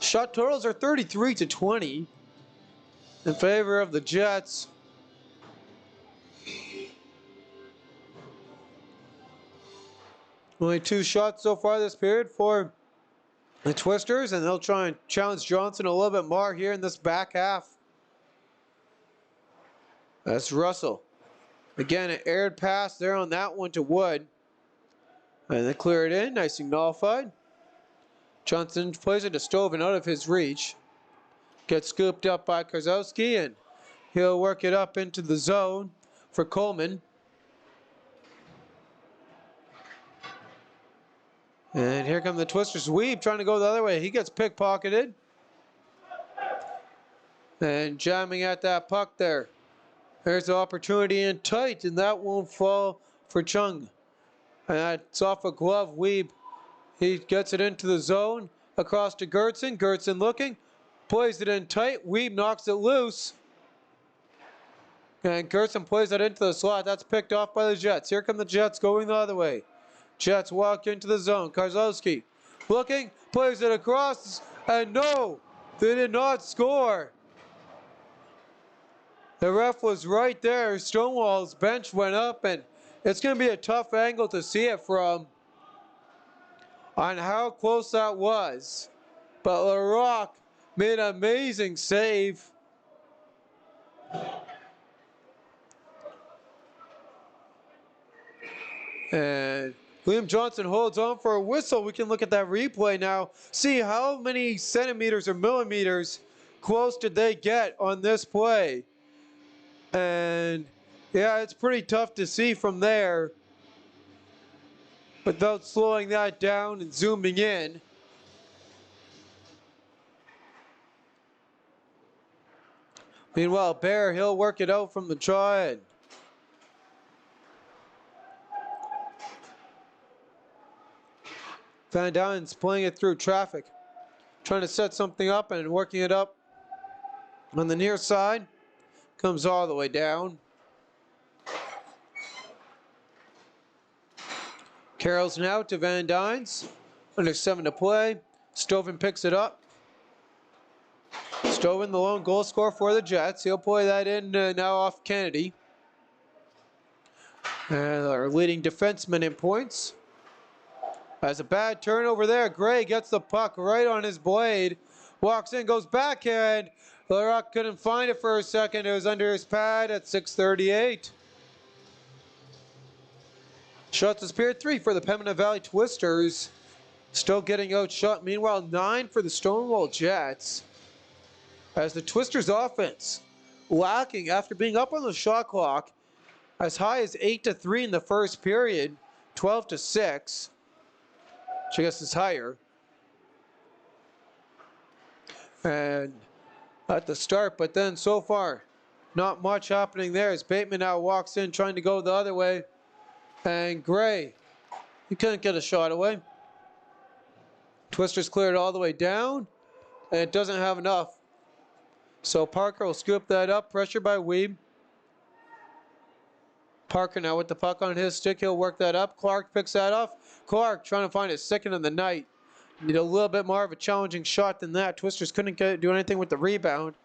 Shot totals are 33-20 in favor of the Jets. Only 2 shots so far this period for the Twisters, and they'll try and challenge Johnson a little bit more here in this back half. That's Russell. Again, an aired pass there on that one to Wood. And they clear it in, nicely nullified. Johnson plays it to Stoven out of his reach. Gets scooped up by Kozowski, and he'll work it up into the zone for Coleman. And here come the Twisters. Weeb trying to go the other way. He gets pickpocketed. And jamming at that puck there. There's the opportunity in tight, and that won't fall for Chung. And that's off a glove. Weeb, he gets it into the zone. Across to Gertson. Gertson looking. Plays it in tight. Weeb knocks it loose. And Gertson plays it into the slot. That's picked off by the Jets. Here come the Jets going the other way. Jets walk into the zone. Kozlowski looking. Plays it across. And no, they did not score. The ref was right there. Stonewall's bench went up, and it's going to be a tough angle to see it from on how close that was. But LaRock made an amazing save. And Liam Johnson holds on for a whistle. We can look at that replay now. See how many centimeters or millimeters close did they get on this play. And yeah, it's pretty tough to see from there without slowing that down and zooming in. Meanwhile, Bear, he'll work it out from the try. Van Duyn's playing it through traffic, trying to set something up and working it up on the near side. Comes all the way down. Carroll's now to Van Duyn's. Under 7 to play. Stoven picks it up. Stoven, the lone goal scorer for the Jets. He'll play that in now off Kennedy. And our leading defenseman in points. Has a bad turnover there. Gray gets the puck right on his blade. Walks in, goes backhand. LaRock couldn't find it for a second. It was under his pad at 6:38. Shots is period 3 for the Pembina Valley Twisters. Still getting outshot. Meanwhile, 9 for the Stonewall Jets. As the Twisters offense lacking after being up on the shot clock as high as 8-3 in the first period, 12-6, which I guess is higher. And at the start, but then so far, not much happening there as Bateman now walks in trying to go the other way. And Gray, he couldn't get a shot away. Twisters cleared all the way down, and it doesn't have enough. So Parker will scoop that up, pressure by Weeb. Parker now with the puck on his stick, he'll work that up. Clark picks that off. Clark trying to find his second of the night. Need a little bit more of a challenging shot than that. Twisters couldn't do anything with the rebound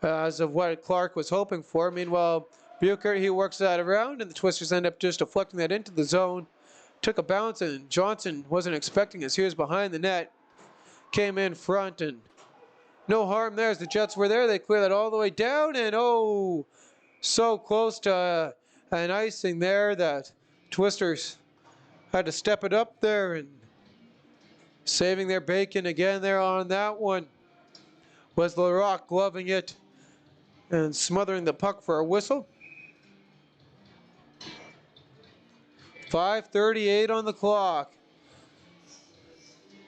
as of what Clark was hoping for. Meanwhile, Buchert, he works that around, and the Twisters end up just deflecting that into the zone. Took a bounce, and Johnson wasn't expecting as he was behind the net. Came in front, and no harm there as the Jets were there. They clear that all the way down, and oh, so close to an icing there that Twisters had to step it up there and saving their bacon again there on that one was LaRock gloving it and smothering the puck for a whistle. 5:38 on the clock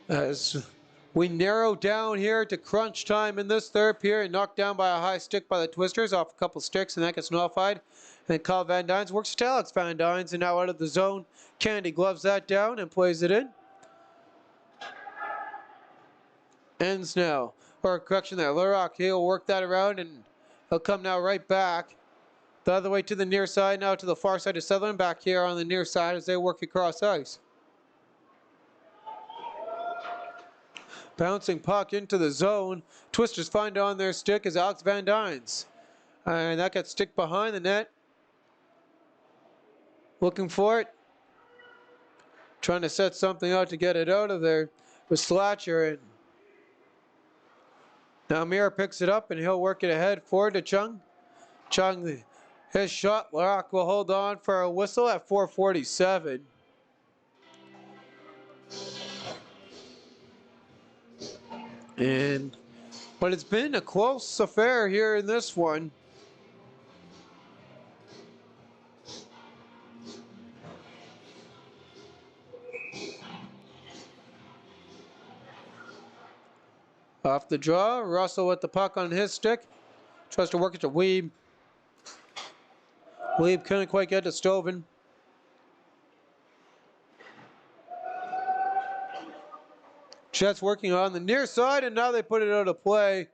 as we narrow down here to crunch time in this third period. Knocked down by a high stick by the Twisters off a couple sticks, and that gets nullified. And Kyle Van Duyn's works to Alex Van Duyn's, and now out of the zone. Candy gloves that down and plays it in. ends now. Or correction there. Larocque, he'll work that around and he'll come now right back. The other way to the near side, now to the far side of Sutherland, back here on the near side as they work across ice. Bouncing puck into the zone. Twisters find it on their stick as Alex Van Dynes. And that gets stick behind the net. Looking for it. Trying to set something out to get it out of there with Slatcher. And now Mira picks it up and he'll work it ahead forward to Chung. Chung, his shot. Larocque will hold on for a whistle at 4:47. But it's been a close affair here in this one. Off the draw, Russell with the puck on his stick. Tries to work it to Weeb. Weeb couldn't quite get to Stoven. Jets working on the near side, and now they put it out of play.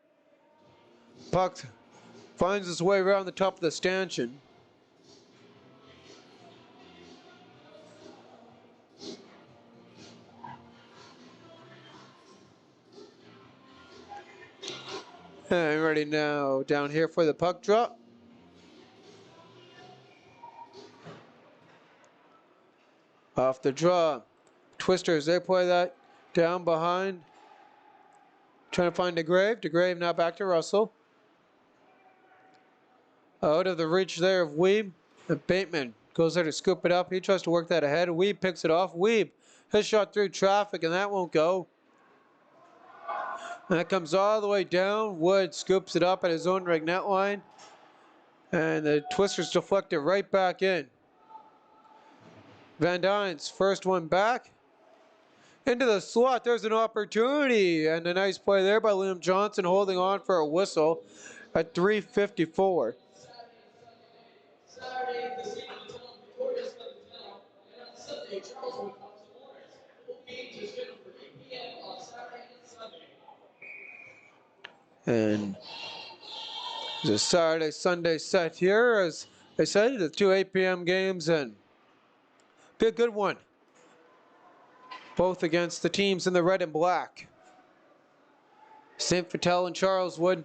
Puck finds its way around the top of the stanchion. And ready now down here for the puck drop. Off the draw. Twisters, they play that down behind. Trying to find DeGrave. DeGrave now back to Russell. Out of the reach there of Weeb. And Bateman goes there to scoop it up. He tries to work that ahead. Weeb picks it off. Weeb, his shot through traffic, and that won't go. And that comes all the way down. Wood scoops it up at his own rig net line. And the Twisters deflect it right back in. Van Dynes, first one back. Into the slot, there's an opportunity. And a nice play there by Liam Johnson holding on for a whistle at 3:54. Saturday, the city of Town, victorious by the Town, and on Sunday, Charleswood comes to Lawrence. Both games are scheduled for 8 p.m. on Saturday and Sunday. And there's a Saturday, Sunday set here, as I said, the two 8 p.m. games, and be a good one. Both against the teams in the red and black. St. Vital and Charleswood.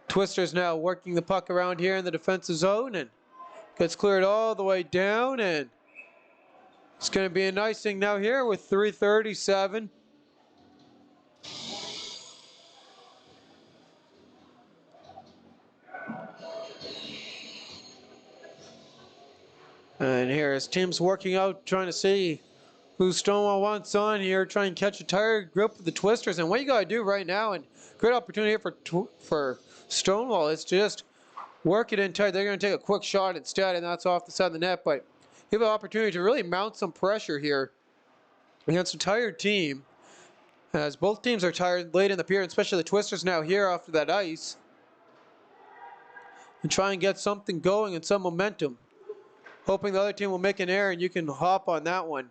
Twisters now working the puck around here in the defensive zone and gets cleared all the way down, and it's going to be an icing now here with 3:37. And here his team's working out, trying to see who Stonewall wants on here, try and catch a tired group of the Twisters. And what you got to do right now, and great opportunity here for Stonewall, is just work it in tight. They're going to take a quick shot instead, and that's off the side of the net. But you have an opportunity to really mount some pressure here against a tired team, as both teams are tired late in the period, especially the Twisters now here after that ice. And try and get something going and some momentum. Hoping the other team will make an error and you can hop on that one.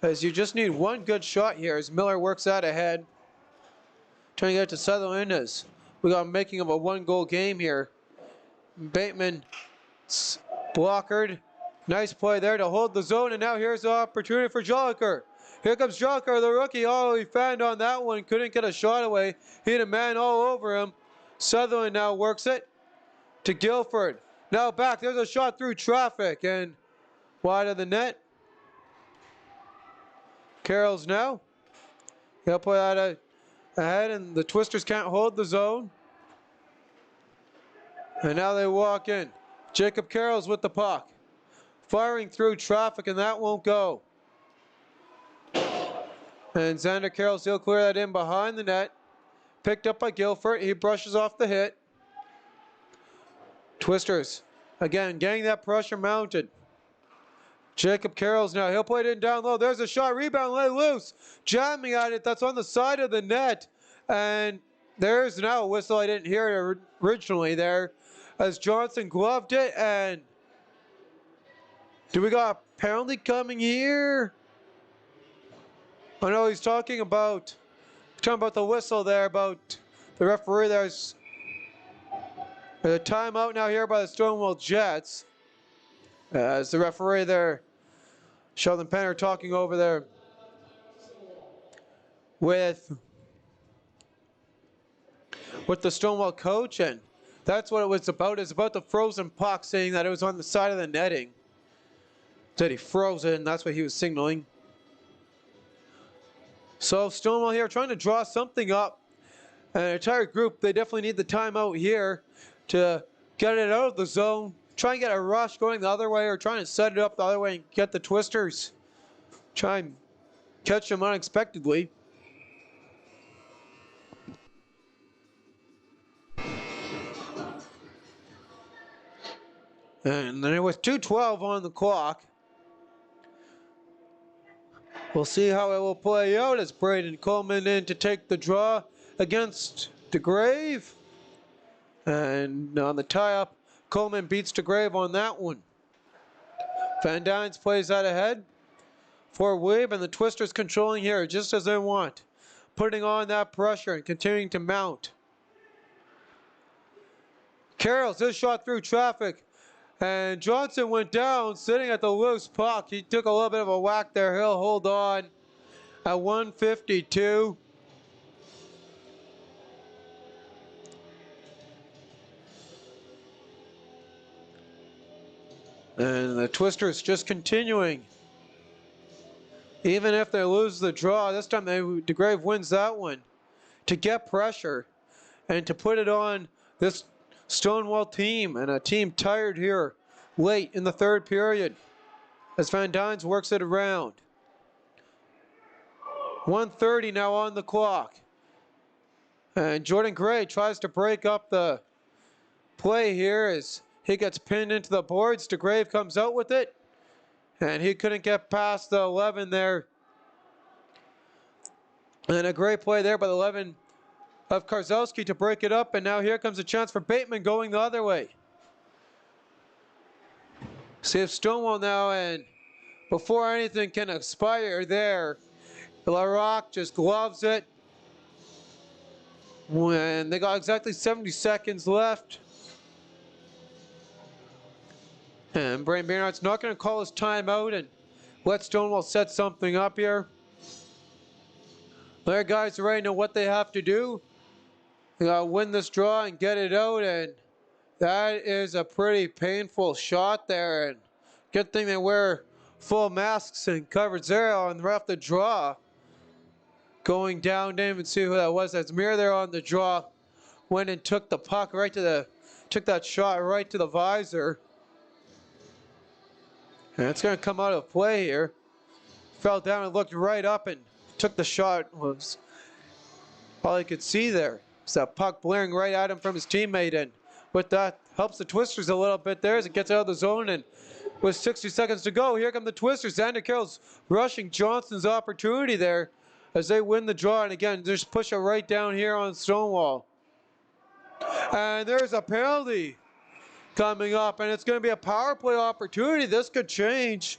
As you just need one good shot here as Miller works that ahead. Trying to get to Sutherland as we got making of a one-goal game here. Bateman blockered. Nice play there to hold the zone, and now here's the opportunity for Joliker. Here comes Joliker, the rookie. Oh, he fanned on that one. Couldn't get a shot away. He had a man all over him. Sutherland now works it to Guilford. Now back. There's a shot through traffic and wide of the net. Carroll's now. He'll play that ahead, and the Twisters can't hold the zone. And now they walk in. Jacob Carroll's with the puck. Firing through traffic, and that won't go. And Xander Carroll's, he'll clear that in behind the net. Picked up by Guilford. He brushes off the hit. Twisters, again, getting that pressure mounted. Jacob Carroll's now, he'll play it in down low. There's a shot, rebound, lay loose. Jamming at it, that's on the side of the net. And there's now a whistle. I didn't hear it originally there. As Johnson gloved it, and do we got a penalty coming here? I know he's talking about the whistle there, about the referee. There's a timeout now here by the Stonewall Jets. As the referee there, Sheldon Penner, talking over there with the Stonewall coach, and that's what it was about. It's about the frozen puck, saying that it was on the side of the netting. That he froze it, and that's what he was signaling. So Stonewall here trying to draw something up. And an entire group, they definitely need the timeout here to get it out of the zone. Try and get a rush going the other way, or trying to set it up the other way and get the Twisters. Try and catch them unexpectedly. And then with 2:12 on the clock, we'll see how it will play out as Braden Coleman in to take the draw against DeGrave. And on the tie-up, Coleman beats DeGrave on that one. Van Dynes plays that ahead for Weeb, and the Twisters controlling here just as they want. Putting on that pressure and continuing to mount. Carroll's his shot through traffic. And Johnson went down, sitting at the loose puck. He took a little bit of a whack there. He'll hold on at 1:52. And the Twisters just continuing. Even if they lose the draw, this time DeGrave wins that one. To get pressure and to put it on this Stonewall team, and a team tired here late in the third period as Van Dynes works it around. 1:30 now on the clock. And Jordan Gray tries to break up the play here as he gets pinned into the boards. DeGrave comes out with it, and he couldn't get past the 11 there. And a great play there by the 11 of Karzowski to break it up, and now here comes a chance for Bateman going the other way. See if Stonewall now, and before anything can expire there, LaRock just gloves it. When they got exactly 70 seconds left. And Brian Barnett's not going to call his timeout and let Stonewall set something up here. Their guys already know what they have to do. They got to win this draw and get it out, and that is a pretty painful shot there. And good thing they wear full masks and coverage there on the draw. Going down, didn't even see who that was. That's Mir there on the draw. Went and took the puck right to took that shot right to the visor. And it's going to come out of play here. Fell down and looked right up and took the shot. Was all he could see there. It's that puck blaring right at him from his teammate, and with that helps the Twisters a little bit there as it gets out of the zone. And with 60 seconds to go, here come the Twisters. Xander Carroll's rushing Johnson's opportunity there as they win the draw, and again just push it right down here on Stonewall. And there's a penalty coming up, and it's going to be a power play opportunity. This could change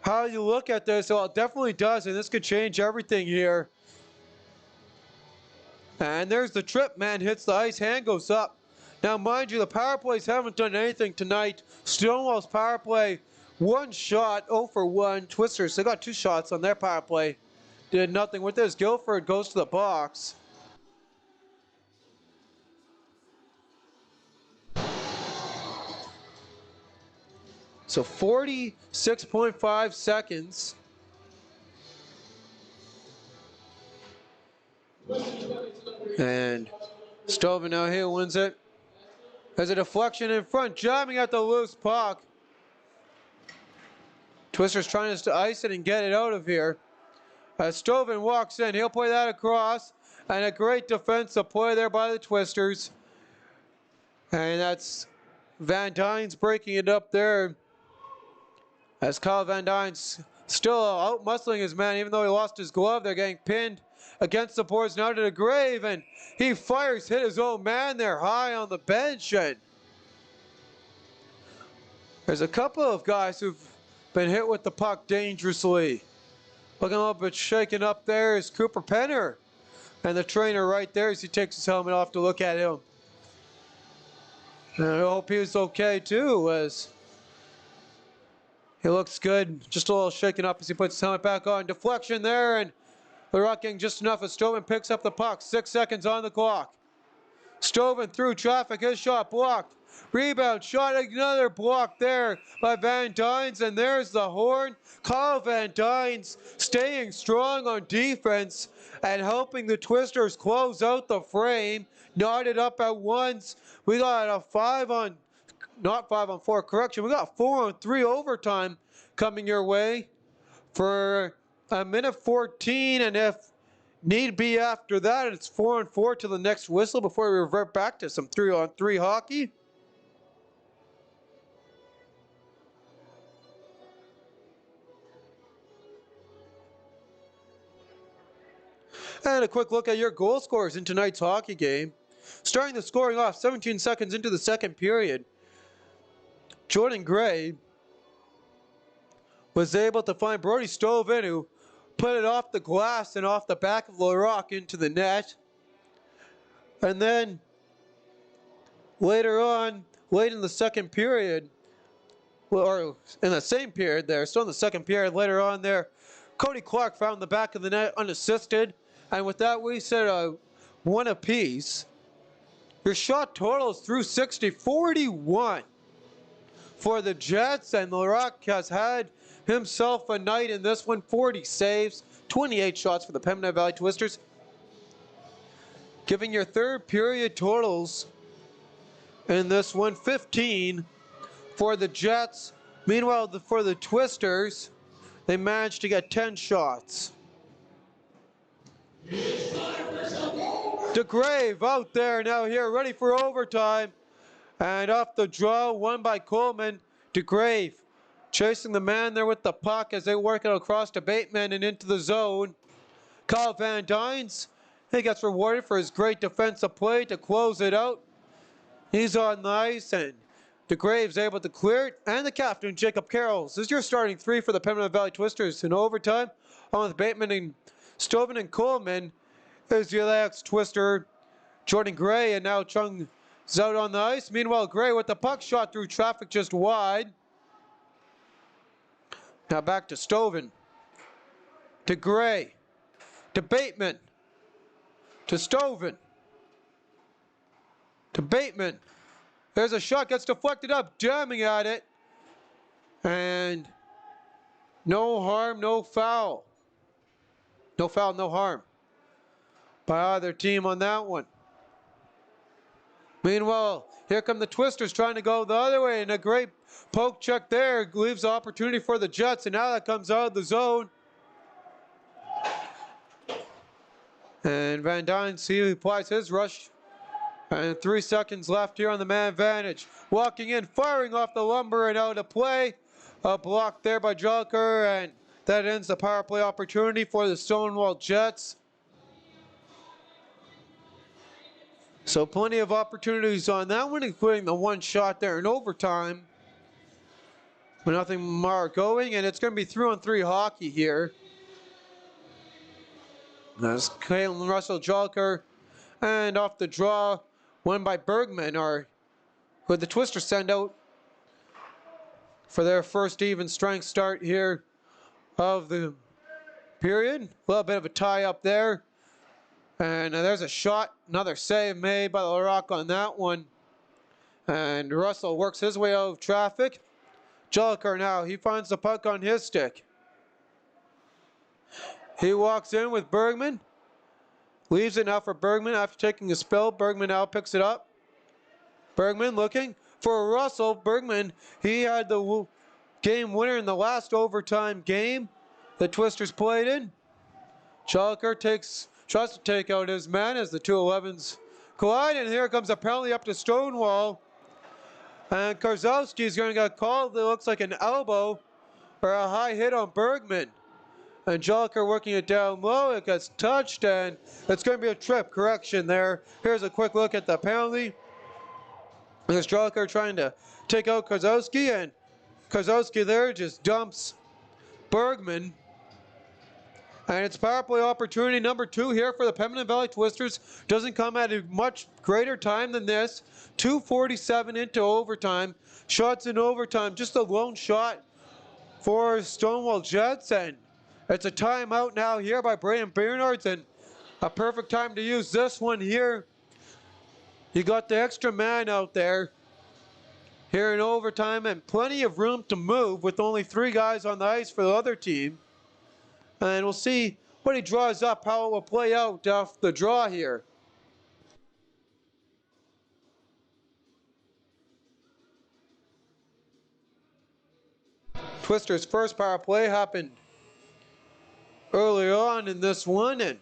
how you look at this. Well, it definitely does, and this could change everything here. And there's the trip. Man hits the ice, hand goes up. Now, mind you, the power plays haven't done anything tonight. Stonewall's power play, one shot, 0 for 1. Twisters, they got 2 shots on their power play. Did nothing with this. Guilford goes to the box. So 46.5 seconds. And Stovin now here wins it. There's a deflection in front, jamming at the loose puck. Twisters trying to ice it and get it out of here. As Stovin walks in, he'll play that across. And a great defensive play there by the Twisters. And that's Van Dynes breaking it up there. As Kyle Van Dynes still out muscling his man, even though he lost his glove. They're getting pinned against the boards now to the grave, and he fires, hit his own man there high on the bench. And there's a couple of guys who've been hit with the puck dangerously Looking a little bit shaken up there is Cooper Penner. And the trainer right there as he takes his helmet off to look at him. And I hope he was okay too, as he looks good. Just a little shaken up as he puts his helmet back on. Deflection there, and the Rock getting just enough as Stoven picks up the puck. 6 seconds on the clock. Stoven through traffic, his shot blocked. Rebound, shot, another block there by Van Dynes, and there's the horn. Kyle Van Dynes staying strong on defense and helping the Twisters close out the frame. Knotted up at once. We got a not 5 on 4, correction. We got 4 on 3 overtime coming your way for a minute 14, and if need be after that, it's 4 on 4 to the next whistle before we revert back to some 3 on 3 hockey. And a quick look at your goal scorers in tonight's hockey game. Starting the scoring off 17 seconds into the second period, Jordan Gray was able to find Brody Stoven, who put it off the glass and off the back of Laroque into the net. And then later on, late in the second period, or in the same period there, still in the second period, later on there, Cody Clark found the back of the net unassisted. And with that, we set 1 apiece. Your shot total is through 60, 41 for the Jets, and Laroque has had himself a night in this one. 40 saves, 28 shots for the Pembina Valley Twisters. Giving your third period totals in this one, 15 for the Jets. Meanwhile, for the Twisters, they managed to get 10 shots. DeGrave out there now here, ready for overtime. And off the draw, won by Coleman. DeGrave chasing the man there with the puck as they work it across to Bateman and into the zone. Kyle Van Dynes, he gets rewarded for his great defensive play to close it out. He's on the ice, and DeGrave's able to clear it. And the captain, Jacob Carrolls. This is your starting 3 for the Pembina Valley Twisters in overtime. On with Bateman and Stoven and Coleman is the ex-Twister Jordan Gray, and now Chung is out on the ice. Meanwhile, Gray with the puck shot through traffic just wide. Now back to Stoven. To Gray. To Bateman. To Stoven. To Bateman. There's a shot, gets deflected up, jamming at it. And no harm, no foul. No foul, no harm by either team on that one. Meanwhile, here come the Twisters trying to go the other way, and a great poke check there leaves the opportunity for the Jets, and now that comes out of the zone. And Van Dynes, he applies his rush. And 3 seconds left here on the man advantage. Walking in, firing off the lumber and out of play. A block there by Jolker, and that ends the power play opportunity for the Stonewall Jets. So plenty of opportunities on that one, including the one shot there in overtime. But nothing more going, and it's going to be 3 on 3 hockey here. That's Caitlin Russell Jolker, and off the draw, won by Bergman, or who the Twisters send out for their first even strength start here of the period. A little bit of a tie up there. And there's a shot, another save made by Laroque on that one. And Russell works his way out of traffic. Jolker now, he finds the puck on his stick. He walks in with Bergman. Leaves it now for Bergman after taking a spill. Bergman now picks it up. Bergman looking for Russell. Bergman, he had the game winner in the last overtime game the Twisters played in. Jolker tries to take out his man as the 2-11s collide, and here comes a penalty up to Stonewall. And Karzowski is going to get called. It looks like an elbow or a high hit on Bergman. And Jolker working it down low. It gets touched, and it's going to be a trip. Correction there. Here's a quick look at the penalty. There's Jolker trying to take out Karzowski, and Karzowski there just dumps Bergman. And it's power play opportunity number 2 here for the Pembina Valley Twisters. Doesn't come at a much greater time than this. 2:47 into overtime. Shots in overtime. Just a lone shot for Stonewall Jets. And it's a timeout now here by Brayden Bernards. And a perfect time to use this one here. You got the extra man out there here in overtime and plenty of room to move with only 3 guys on the ice for the other team. And we'll see what he draws up, how it will play out off the draw here. Twisters' first power play happened early on in this one and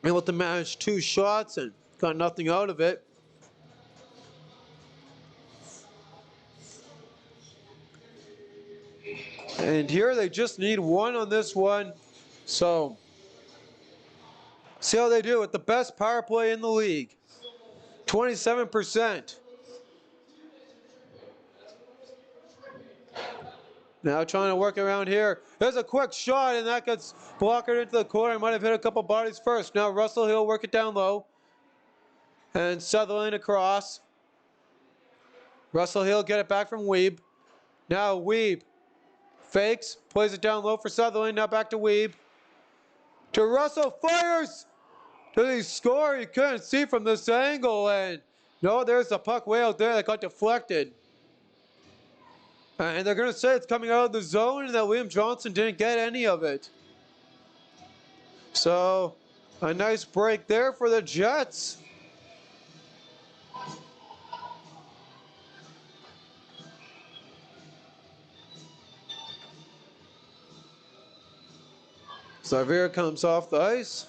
able to manage 2 shots and got nothing out of it. And here they just need 1 on this one. So, see how they do with the best power play in the league. 27%. Now trying to work around here. There's a quick shot and that gets blocked into the corner. Might have hit a couple bodies first. Now Russell Hill work it down low. And Sutherland across. Russell Hill get it back from Weeb. Now Weeb fakes, plays it down low for Sutherland. Now back to Weeb. To Russell, fires! Does he score? You couldn't see from this angle. And no, there's the puck way out there that got deflected. And they're going to say it's coming out of the zone and that Liam Johnson didn't get any of it. So, a nice break there for the Jets. Xavier comes off the ice.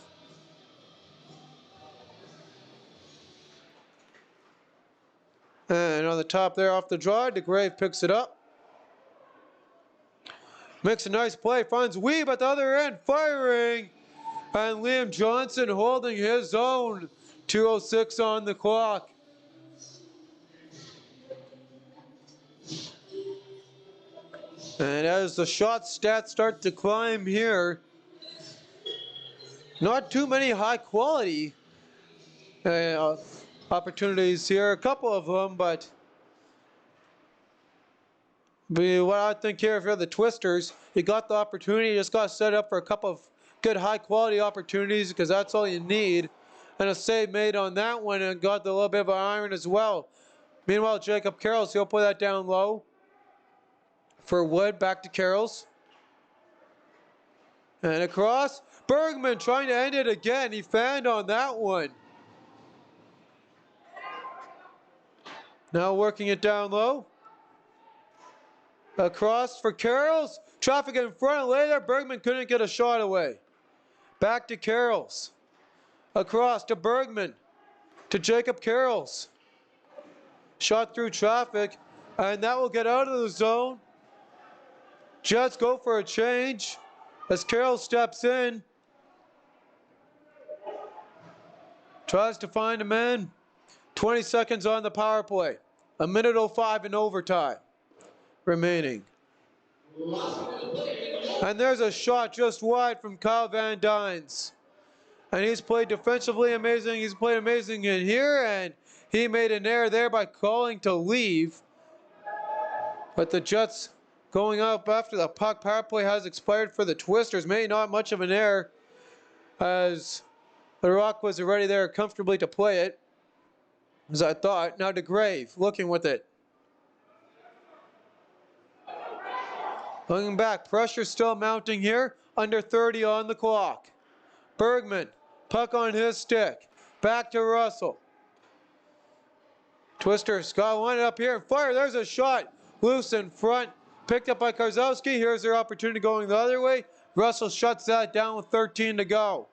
And on the top there off the draw, DeGrave picks it up. Makes a nice play, finds Weeb at the other end, firing. And Liam Johnson holding his own. 2:06 on the clock. And as the shot stats start to climb here, not too many high quality opportunities here. A couple of them, but what I think here, if you're the Twisters, you got the opportunity, you just got to set up for a couple of good high quality opportunities because that's all you need. And a save made on that one and got a little bit of an iron as well. Meanwhile, Jacob Carrolls, he'll put that down low for Wood, back to Carrolls. And across, Bergman trying to end it again. He fanned on that one. Now working it down low. Across for Carrolls. Traffic in front later. Bergman couldn't get a shot away. Back to Carrolls. Across to Bergman. To Jacob Carrolls. Shot through traffic. And that will get out of the zone. Jets go for a change as Carroll steps in. Tries to find a man. 20 seconds on the power play. 1:05 in overtime remaining. And there's a shot just wide from Kyle Van Dynes. And he's played defensively amazing. He's played amazing in here. And he made an error there by calling to leave. But the Jets going up after the puck. Power play has expired for the Twisters. Maybe not much of an error as the Rock was already there comfortably to play it, as I thought. Now DeGrave looking with it. Looking back, pressure still mounting here. Under 30 on the clock. Bergman, puck on his stick. Back to Russell. Twisters got one up here and fire. There's a shot. Loose in front. Picked up by Karzowski. Here's their opportunity going the other way. Russell shuts that down with 13 to go.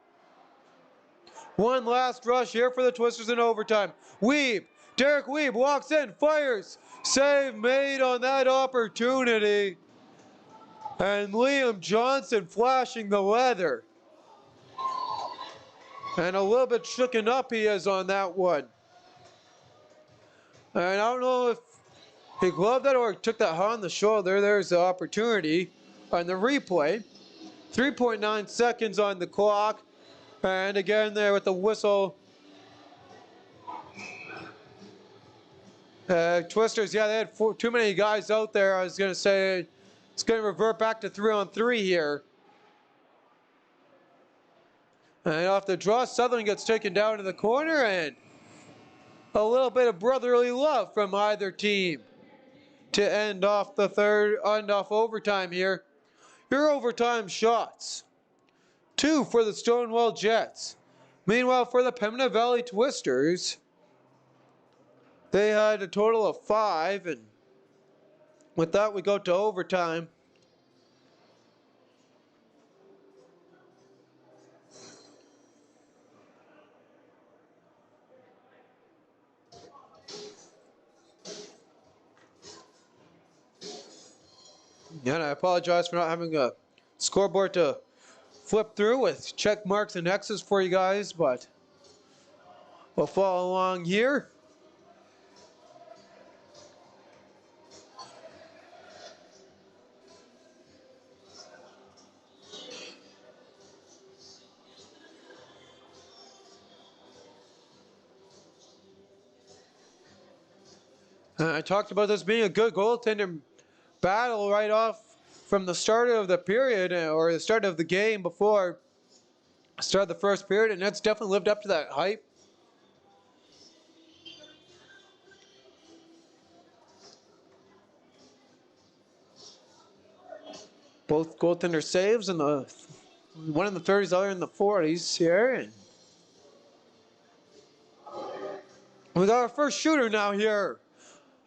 One last rush here for the Twisters in overtime. Weeb. Derek Weeb walks in, fires. Save made on that opportunity. And Liam Johnson flashing the leather. And a little bit shooken up he is on that one. And I don't know if he gloved that or took that on the shoulder. There's the opportunity on the replay. 3.9 seconds on the clock. And again there with the whistle. Twisters, yeah, they had too many guys out there. I was going to say it's going to revert back to 3-on-3 here. And off the draw, Southern gets taken down in the corner, and a little bit of brotherly love from either team to end off overtime here. Your overtime shots. 2 for the Stonewall Jets. Meanwhile, for the Pembina Valley Twisters, they had a total of 5, and with that we go to overtime. Yeah, and I apologize for not having a scoreboard to flip through with check marks and X's for you guys, but we'll follow along here. I talked about this being a good goaltender battle right off from the start of the period, or the start of the game before the start of the first period, and that's definitely lived up to that hype. Both goaltender saves, and one in the 30s, other in the 40s here. And we got our first shooter now here.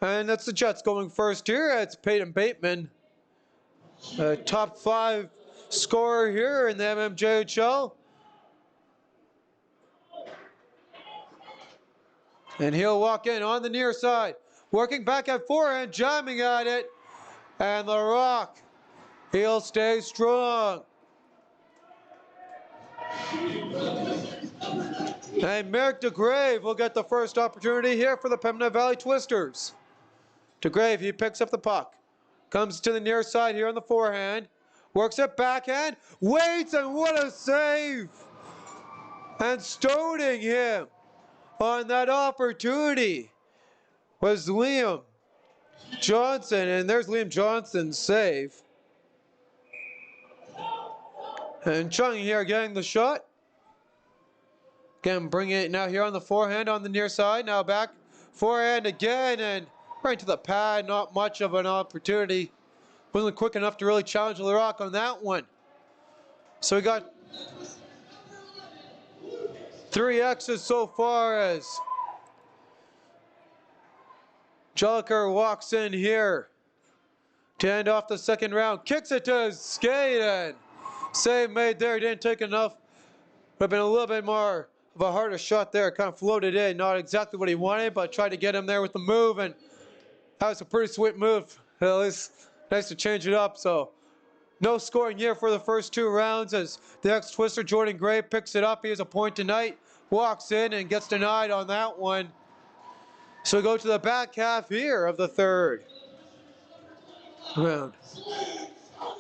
And that's the Jets going first here. It's Peyton Bateman, top 5 scorer here in the MMJHL. And he'll walk in on the near side, working back at forehand, jamming at it. And the Rock, he'll stay strong. And Merrick DeGrave will get the first opportunity here for the Pembina Valley Twisters. DeGrave, he picks up the puck. Comes to the near side here on the forehand. Works it backhand. Waits, and what a save! And stoning him on that opportunity was Liam Johnson. And there's Liam Johnson's save. And Chung here getting the shot. Again, bringing it now here on the forehand on the near side. Now back forehand again, and right to the pad. Not much of an opportunity. Wasn't quick enough to really challenge the Rock on that one. So we got 3 X's so far as Jelliker walks in here to end off the second round. Kicks it to his skate, and save made there. Didn't take enough. Would have been a little bit more of a harder shot there. Kind of floated in. Not exactly what he wanted, but tried to get him there with the move, and that was a pretty sweet move. It was nice to change it up. So no scoring here for the first 2 rounds as the ex-Twister Jordan Gray picks it up. He has a point tonight. Walks in and gets denied on that one. So we go to the back half here of the third round.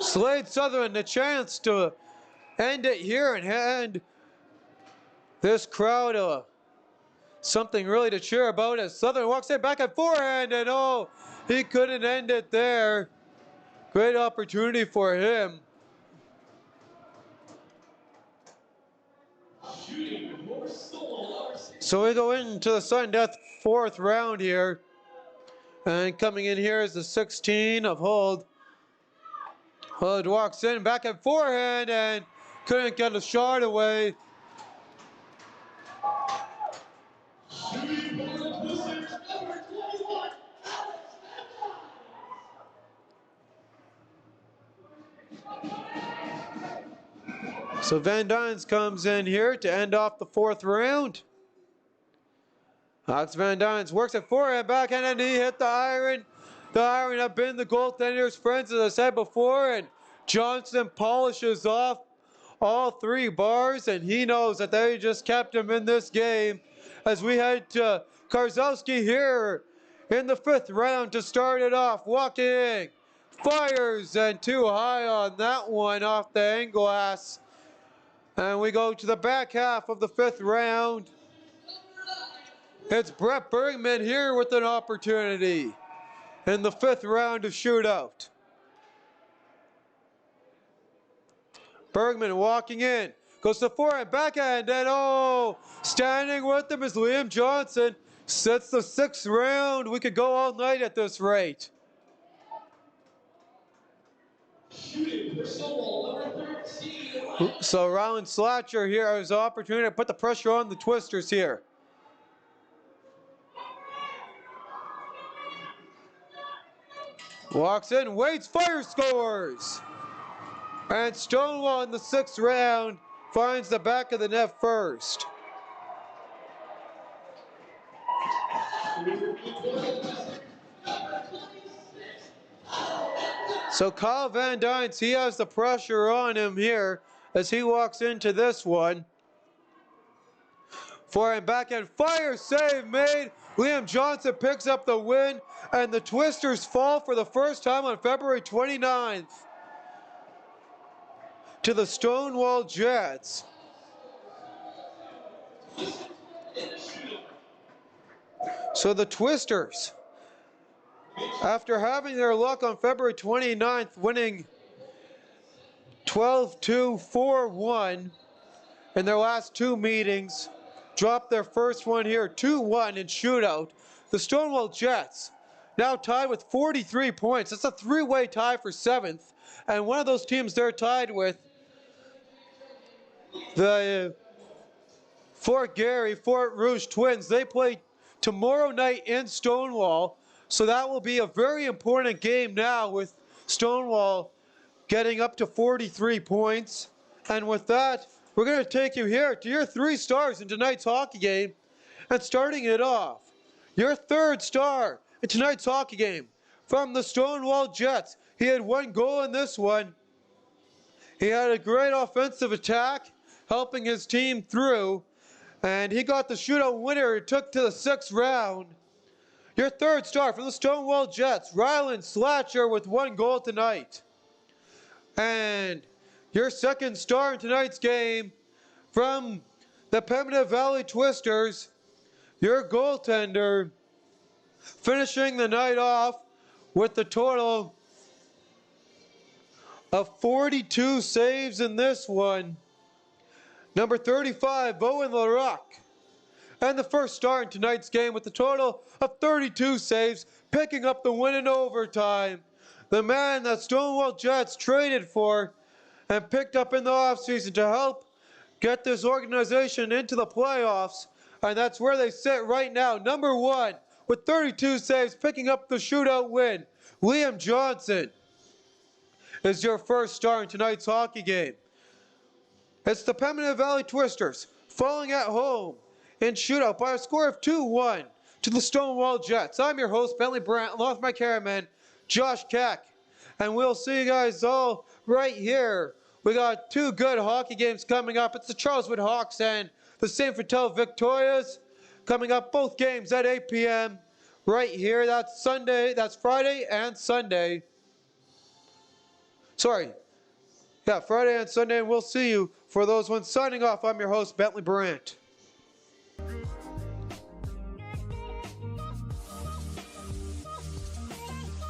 Slade Sutherland, the chance to end it here and hand this crowd something really to cheer about as Sutherland walks in back at forehand, and oh, he couldn't end it there. Great opportunity for him. So we go into the sudden death 4th round here. And coming in here is the 16 of Hold. Hold walks in back at forehand and couldn't get a shot away. So Van Dynes comes in here to end off the 4th round. Alex Van Dynes works at forehand, backhand, and he hit the iron. The iron have been the goaltender's friends, as I said before, and Johnson polishes off all 3 bars, and he knows that they just kept him in this game. As we head to Karzowski here in the 5th round to start it off, walking fires, and too high on that one off the end glass. And we go to the back half of the 5th round. It's Brett Bergman here with an opportunity in the 5th round of Shootout. Bergman walking in, goes to forehand, backhand, and oh, standing with him is Liam Johnson. Sets the 6th round. We could go all night at this rate. Shooting for Stonewall, number 13. So Rylan Slatcher here has the opportunity to put the pressure on the Twisters here. Walks in, waits, fires, scores! And Stonewall in the 6th round finds the back of the net first. So Kyle Van Dynes, he has the pressure on him here as he walks into this one. Forehand, backhand, fire, save made. Liam Johnson picks up the win, and the Twisters fall for the first time on February 29th to the Stonewall Jets. So the Twisters, after having their luck on February 29th, winning 12-2, 4-1 in their last 2 meetings, dropped their first one here, 2-1 in Shootout. The Stonewall Jets now tied with 43 points. That's a 3-way tie for 7th, and one of those teams they're tied with, the Fort Rouge Twins. They play tomorrow night in Stonewall. So that will be a very important game now with Stonewall getting up to 43 points. And with that, we're going to take you here to your 3 stars in tonight's hockey game. And starting it off, your 3rd star in tonight's hockey game from the Stonewall Jets. He had 1 goal in this one. He had a great offensive attack, helping his team through. And he got the shootout winner. It took to the 6th round. Your 3rd star from the Stonewall Jets, Rylan Slatcher with 1 goal tonight. And your 2nd star in tonight's game from the Pembina Valley Twisters, your goaltender, finishing the night off with the total of 42 saves in this one. Number 35, Bowen Larocque. And the 1st star in tonight's game with a total of 32 saves, picking up the win in overtime. The man that Stonewall Jets traded for and picked up in the offseason to help get this organization into the playoffs. And that's where they sit right now. Number 1 with 32 saves, picking up the shootout win. Liam Johnson is your 1st star in tonight's hockey game. It's the Pembina Valley Twisters falling at home in Shootout by a score of 2-1 to the Stonewall Jets. I'm your host, Bentley Brandt, along with my cameraman, Josh Keck. And we'll see you guys all right here. We got 2 good hockey games coming up. It's the Charleswood Hawks and the St. Vital Victorias coming up, both games at 8 p.m. right here. That's Sunday, that's Friday and Sunday. Friday and Sunday, and we'll see you for those ones. Signing off, I'm your host, Bentley Brandt.